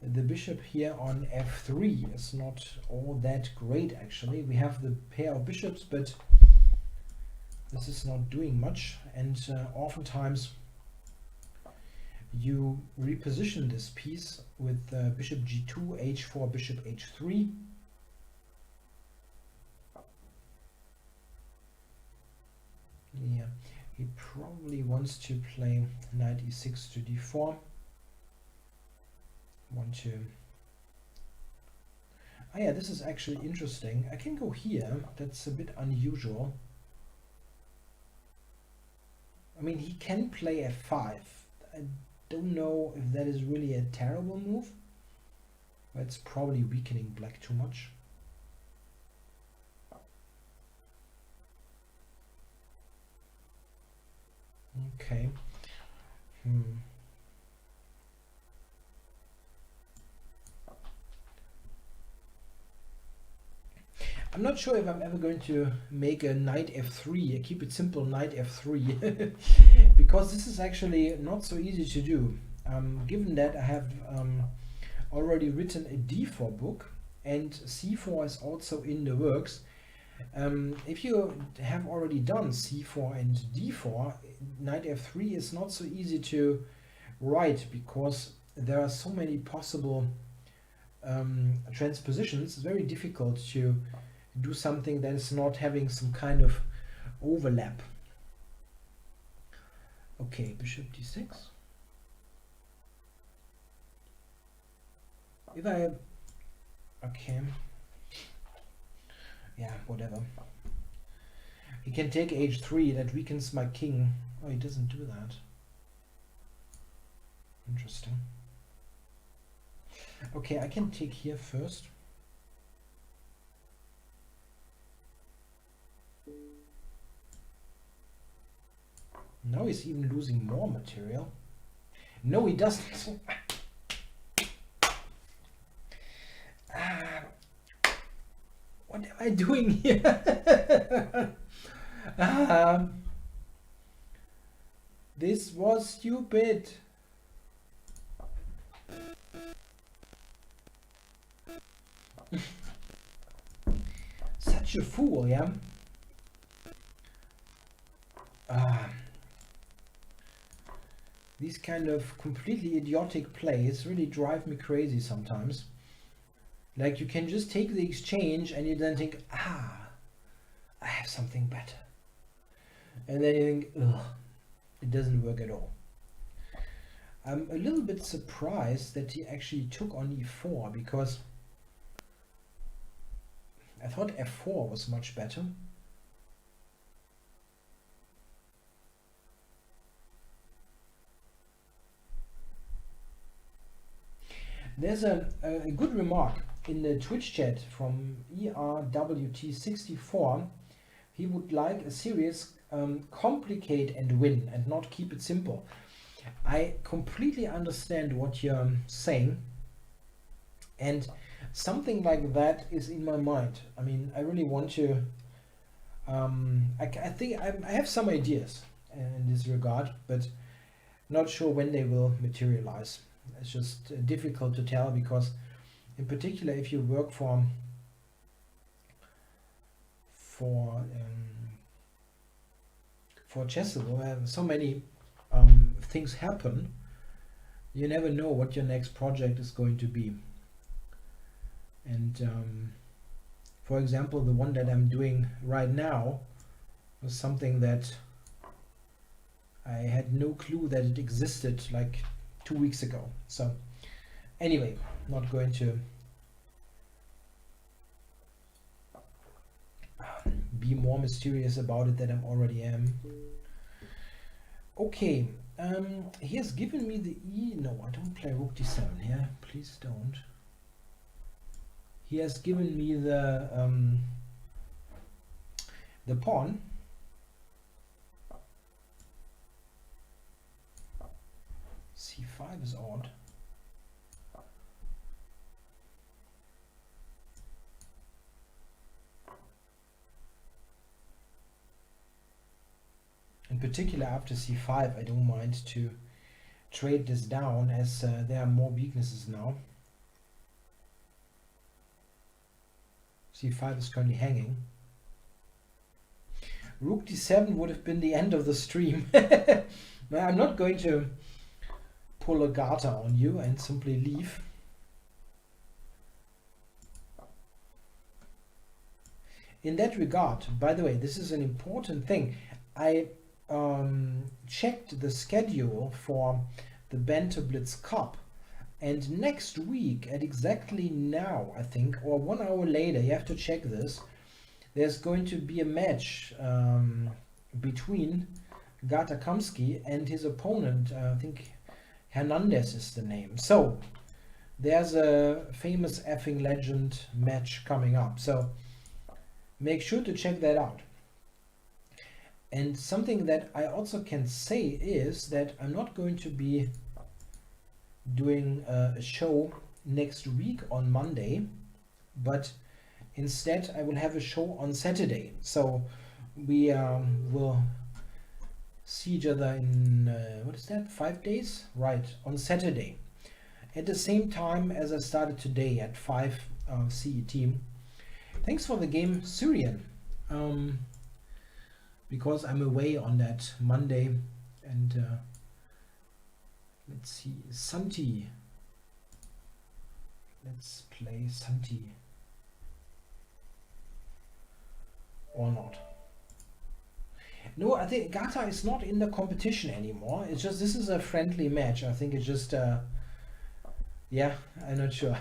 The bishop here on f3 is not all that great, actually. We have the pair of bishops, but this is not doing much, and oftentimes you reposition this piece with bishop g2, h4, bishop h3. Yeah, he probably wants to play knight e6 to d4. Oh yeah, this is actually interesting. I can go here. That's a bit unusual. I mean, he can play f5. I don't know if that is really a terrible move, but it's probably weakening black too much. Okay. I'm not sure if I'm ever going to make a knight f3, keep it simple, knight f3, because this is actually not so easy to do. Given that I have already written a d4 book, and c4 is also in the works. If you have already done c4 and d4, knight f3 is not so easy to write, because there are so many possible transpositions. It's very difficult to do something that is not having some kind of overlap. Okay, bishop d6. If I... okay. Yeah, whatever. He can take h3, that weakens my king. Oh, he doesn't do that. Interesting. Okay, I can take here first. Now he's even losing more material. No, he doesn't. What am I doing here? This was stupid. Such a fool, yeah? These kind of completely idiotic plays really drive me crazy sometimes. Like, you can just take the exchange and you then think, I have something better. And then you think, ugh, it doesn't work at all. I'm a little bit surprised that he actually took on e4, because I thought f4 was much better. There's a good remark in the Twitch chat from ERWT64. He would like a series complicate and win and not keep it simple. I completely understand what you're saying, and something like that is in my mind. I mean, I really want to I think I have some ideas in this regard, but not sure when they will materialize. It's just difficult to tell, because in particular if you work for Chessable, where so many things happen, you never know what your next project is going to be. And for example, the one that I'm doing right now was something that I had no clue that it existed like 2 weeks ago. So anyway, not going to be more mysterious about it than I already am. Okay, he has given me the no, I don't play rook d7 here, please don't. He has given me the pawn. c5 is odd. In particular after c5, I don't mind to trade this down, as there are more weaknesses now. c5 is currently hanging. Rook d7 would have been the end of the stream. I'm not going to pull a Gata on you and simply leave. In that regard, by the way, this is an important thing. I checked the schedule for the Banter Blitz Cup, and next week at exactly now, I think, or 1 hour later, you have to check this, there's going to be a match between Gata Kamsky and his opponent. I think Hernandez is the name. So there's a famous effing legend match coming up, so make sure to check that out. And something that I also can say is that I'm not going to be doing a show next week on Monday, but instead I will have a show on Saturday. So we will see each other in what is that, 5 days, right, on Saturday at the same time as I started today at 5 CET. Thanks for the game, Syrian, because I'm away on that Monday. And let's see, Santi, let's play Santi or not. No, I think Gata is not in the competition anymore. It's just, this is a friendly match. I think it's just yeah, I'm not sure.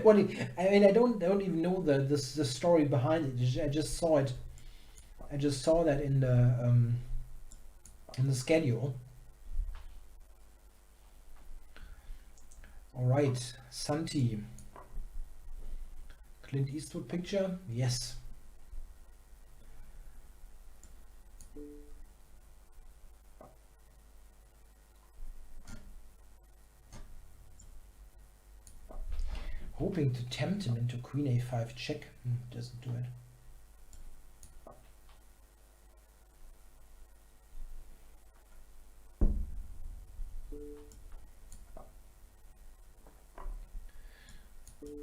What I mean, I don't even know the story behind it. I just saw it. I just saw that in the schedule. All right, Santi. Clint Eastwood picture, yes. hoping to tempt him into queen a5 check. Doesn't do it.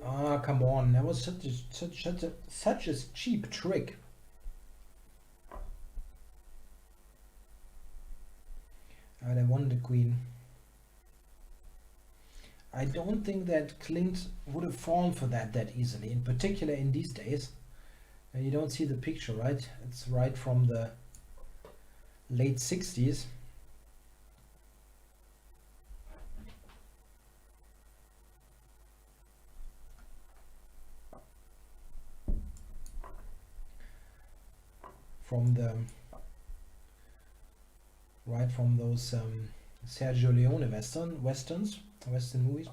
Ah, come on, that was such a cheap trick. But I won the queen. I don't think that Clint would have fallen for that easily, in particular in these days. You don't see the picture, right? It's right from the late 60s. Right from those Sergio Leone Western movies.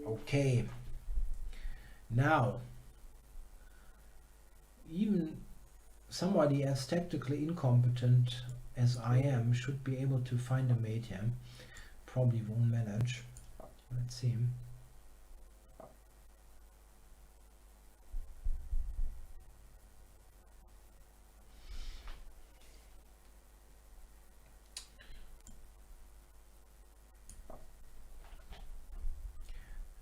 Okay, now even somebody as tactically incompetent as I am should be able to find a mate here. Probably won't manage. Let's see.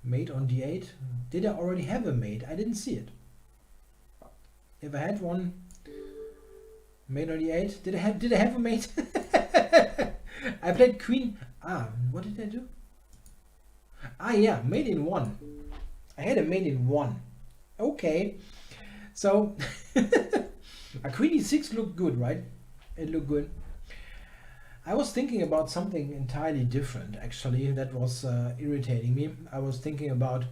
Mate on d8. Did I already have a mate? I didn't see it. If I had one, mate on d8. Did I have a mate? I played queen. What did I do? Yeah, mate in 1. I had a mate in 1. Okay, so a queen e6 looked good, right? It looked good. I was thinking about something entirely different, actually, that was irritating me. I was thinking about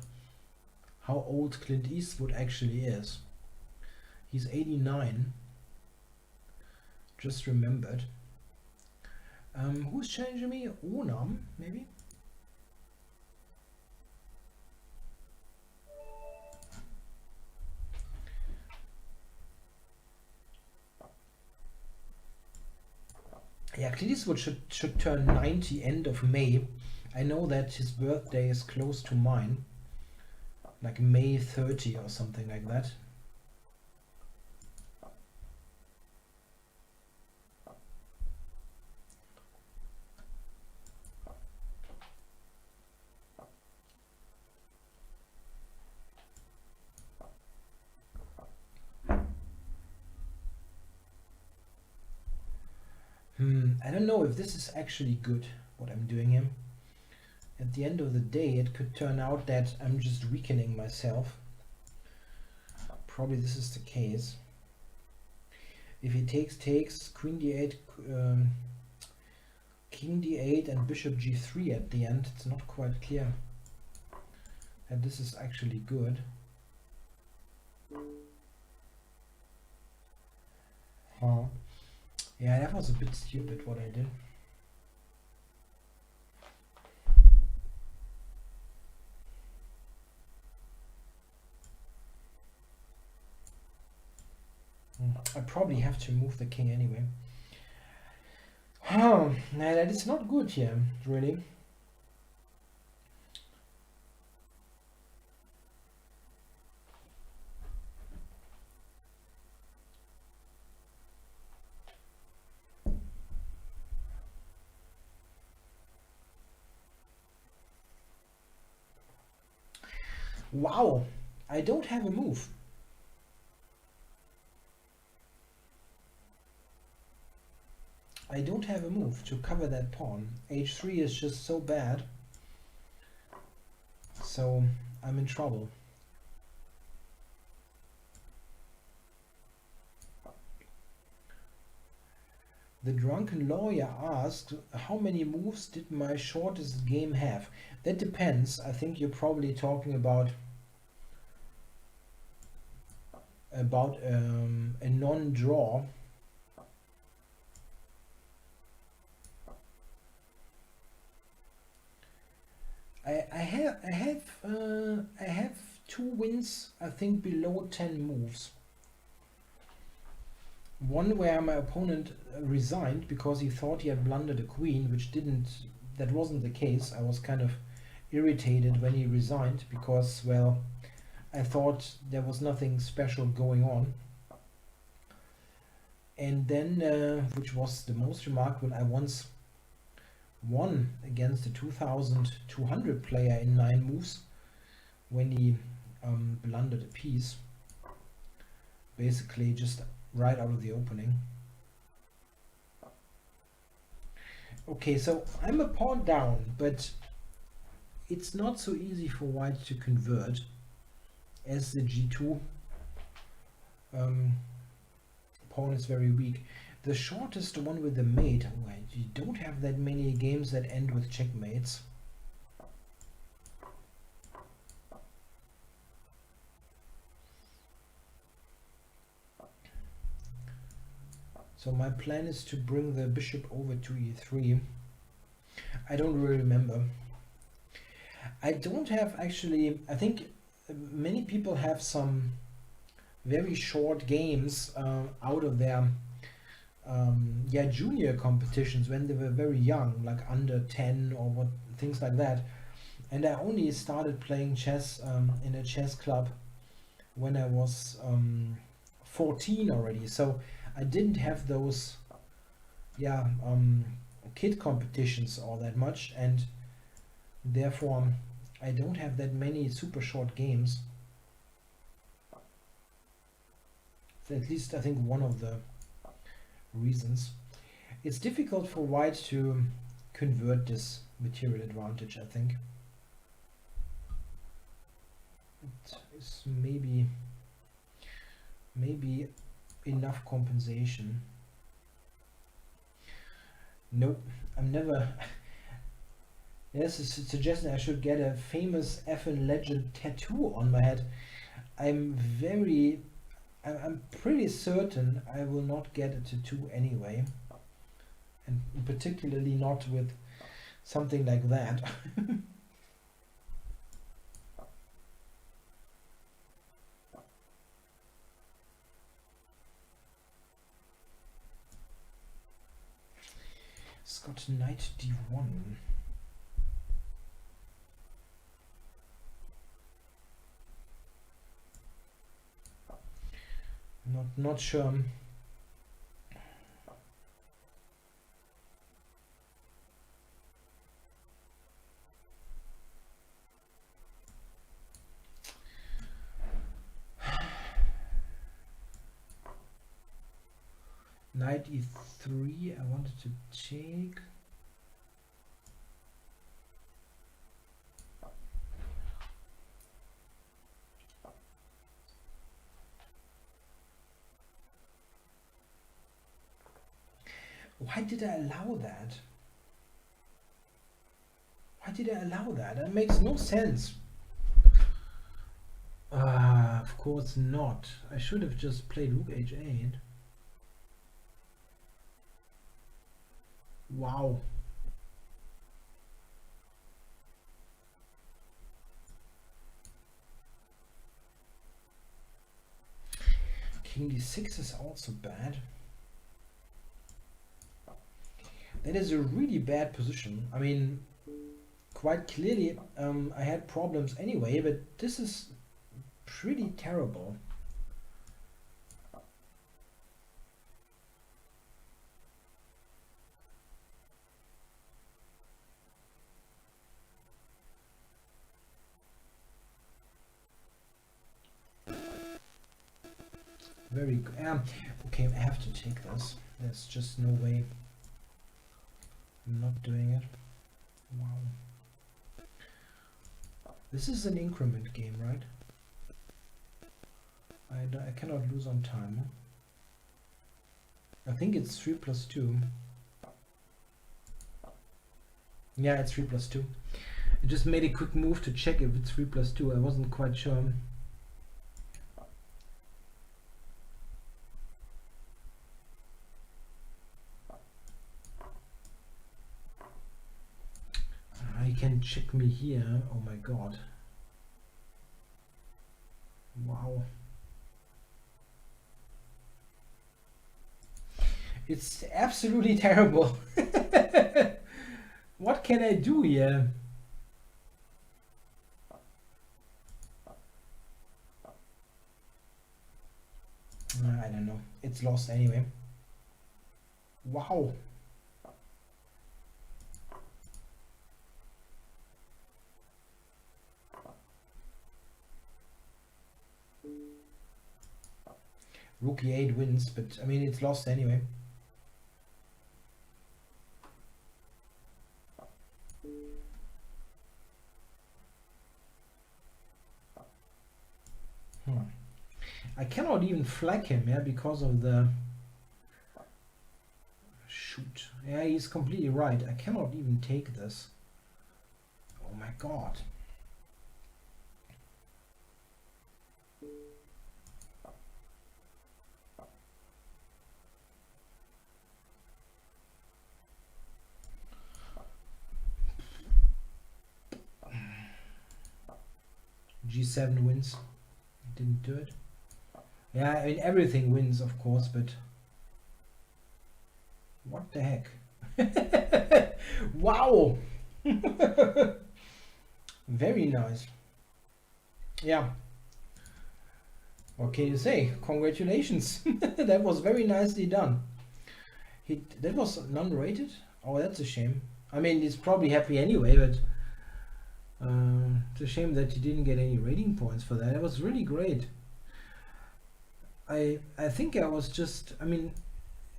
how old Clint Eastwood actually is. He's 89. Just remembered. Who's challenging me? Onam, maybe? Yeah, Clint Eastwood should turn 90 end of May. I know that his birthday is close to mine. Like May 30 or something like that. I don't know if this is actually good, what I'm doing here. At the end of the day, it could turn out that I'm just weakening myself. Probably this is the case. If he takes, queen d8, king d8 and bishop g3 at the end, it's not quite clear that this is actually good. Yeah, that was a bit stupid what I did. I probably have to move the king anyway. That is not good here, really. Wow, I don't have a move. I don't have a move to cover that pawn. h3 is just so bad. So I'm in trouble. The drunken lawyer asked, how many moves did my shortest game have? That depends. I think you're probably talking about a non-draw. I have 2 wins, I think, below 10 moves. One where my opponent resigned because he thought he had blundered a queen, which didn't that wasn't the case. I was kind of irritated when he resigned because, well, I thought there was nothing special going on. And then, which was the most remarkable, I once won against a 2200 player in 9 moves when he blundered a piece, basically just right out of the opening. Okay, so I'm a pawn down, but it's not so easy for white to convert as the g2 pawn is very weak. The shortest one with the mate, wait, you don't have that many games that end with checkmates. So my plan is to bring the bishop over to e3. I don't really remember. I don't have actually, I think many people have some very short games out of their junior competitions when they were very young, like under 10 or what, things like that. And I only started playing chess in a chess club when I was 14 already. So I didn't have those kid competitions all that much, and therefore I don't have that many super short games. So at least I think one of the reasons. It's difficult for white to convert this material advantage, I think. It is maybe enough compensation. Nope, I'm never. There's a suggestion I should get a famous FN legend tattoo on my head. I'm pretty certain I will not get a tattoo anyway, and particularly not with something like that. It's got knight d1. Not sure. Knight e3, I wanted to check. Why did I allow that? Why did I allow that? That makes no sense. Of course not. I should have just played rook h8. Wow. King d6 is also bad. That is a really bad position. I mean, quite clearly I had problems anyway, but this is pretty terrible. Very good. Okay, I have to take this. There's just no way I'm not doing it. Wow. This is an increment game, right? I cannot lose on time. I think it's 3+2. Yeah, it's 3+2. I just made a quick move to check if it's 3+2. I wasn't quite sure. He can check me here. Oh my god. Wow. It's absolutely terrible. What can I do here? I don't know. It's lost anyway. Wow. Rook e8 wins, but I mean it's lost anyway. I cannot even flag him, yeah, because of the... Shoot. Yeah, he's completely right. I cannot even take this. Oh my god. G7 wins. Didn't do it. Yeah, I mean everything wins, of course, but what the heck? Wow. Very nice. Yeah. What can you say? Congratulations. That was very nicely done. That was non-rated? Oh, that's a shame. I mean, he's probably happy anyway, but it's a shame that he didn't get any rating points for that. It was really great. I think I was just, I mean,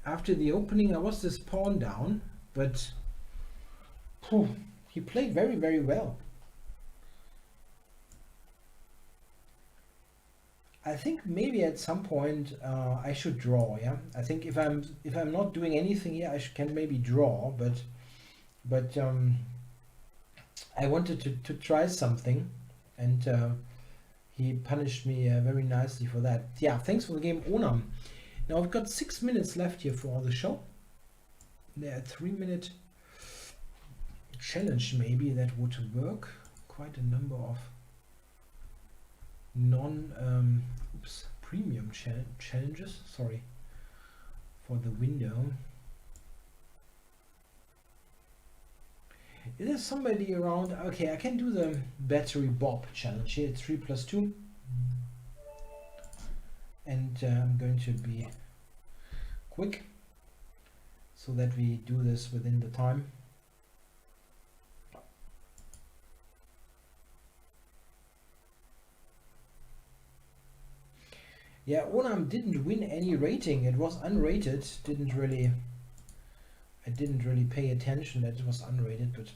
after the opening I was this pawn down, but he played very, very well. I think maybe at some point I should draw. Yeah, I think if I'm not doing anything here, I can maybe draw. But I wanted to try something, and he punished me very nicely for that. Yeah, thanks for the game, Onam. Now we've got 6 minutes left here for the show. There, a 3-minute challenge maybe that would work. Quite a number of premium challenges. Sorry for the window. Is there somebody around? Okay, I can do the battery bob challenge here. It's 3+2, and I'm going to be quick so that we do this within the time. Yeah, Onam didn't win any rating. It was unrated. I didn't really pay attention that it was unrated, but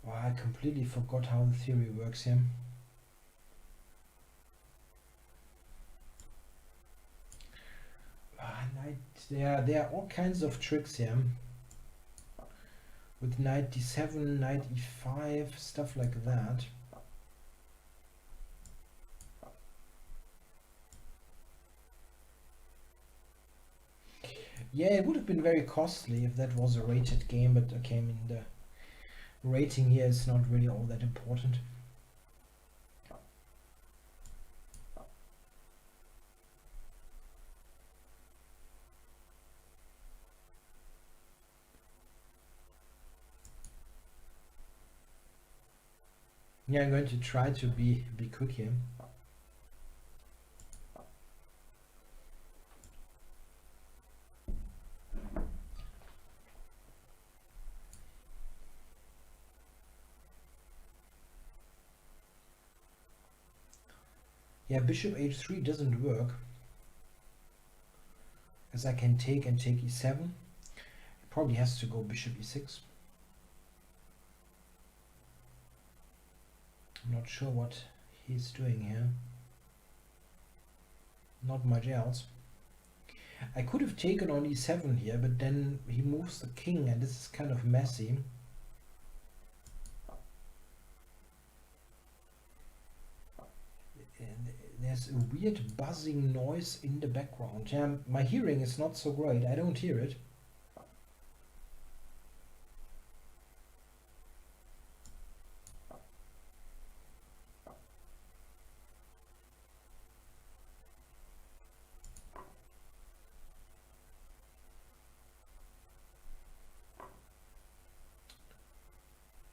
I completely forgot how the theory works here. There are all kinds of tricks here. With knight d7, knight e5, stuff like that. Yeah, it would have been very costly if that was a rated game, but okay, I mean the rating here is not really all that important. Yeah, I'm going to try to be quick here. Yeah, bishop h3 doesn't work, as I can take and take e7. It probably has to go bishop e6. I'm not sure what he's doing here. Not much else. I could have taken on e7 here, but then he moves the king, and this is kind of messy. There's a weird buzzing noise in the background. Yeah, my hearing is not so great. I don't hear it.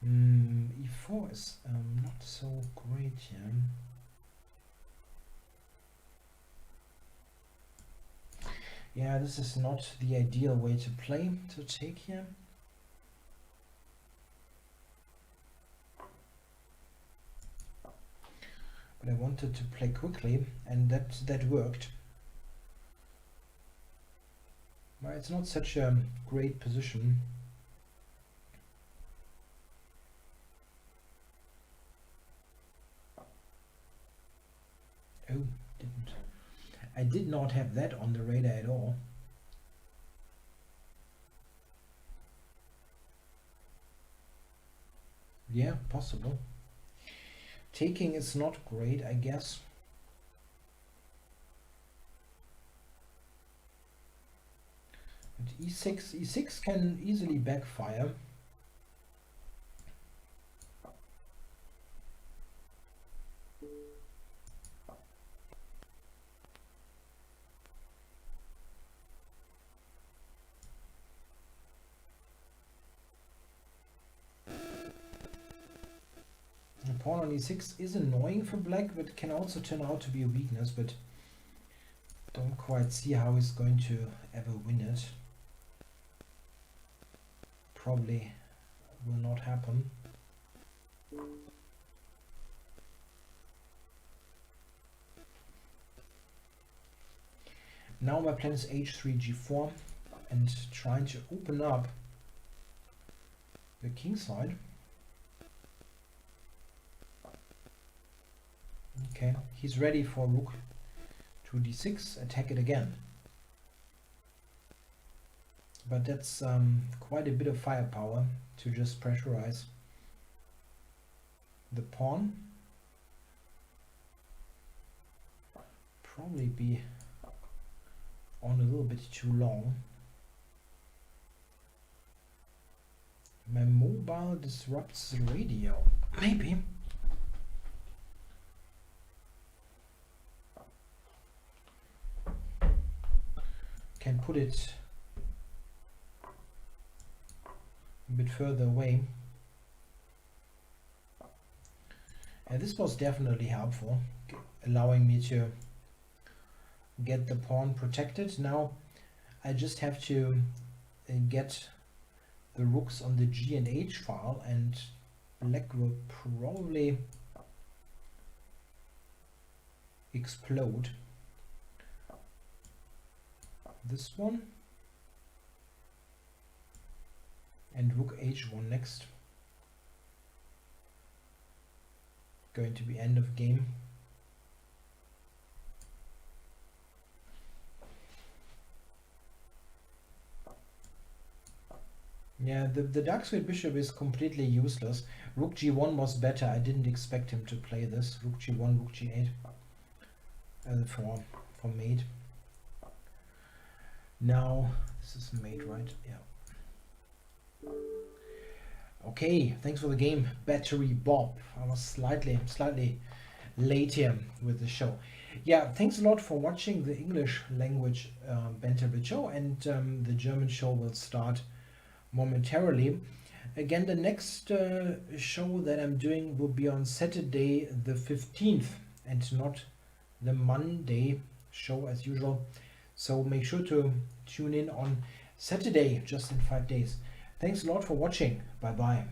E4 is not so great here. Yeah, this is not the ideal way to play, to take here. But I wanted to play quickly, and that worked. Well, it's not such a great position. Oh, I did not have that on the radar at all. Yeah, possible. Taking is not great, I guess. But e6 can easily backfire. Pawn on e6 is annoying for black, but can also turn out to be a weakness, but don't quite see how he's going to ever win it. Probably will not happen. Now my plan is h3, g4, and trying to open up the king side. Okay, he's ready for rook to d6, attack it again. But that's quite a bit of firepower to just pressurize the pawn. Probably be on a little bit too long. My mobile disrupts the radio. Maybe. Can put it a bit further away. And this was definitely helpful, allowing me to get the pawn protected. Now I just have to get the rooks on the G and H file, and black will probably explode. This one and rook h1 next. Going to be end of game. Yeah, the dark square bishop is completely useless. Rook g1 was better. I didn't expect him to play this. Rook g1, rook g8 for mate. Now, this is mate, right? Yeah. Okay, thanks for the game, Battery Bob. I was slightly late here with the show. Yeah, thanks a lot for watching the English language Banter Blitz show, and the German show will start momentarily. Again, the next show that I'm doing will be on Saturday the 15th and not the Monday show as usual. So make sure to tune in on Saturday, just in 5 days. Thanks a lot for watching. Bye bye.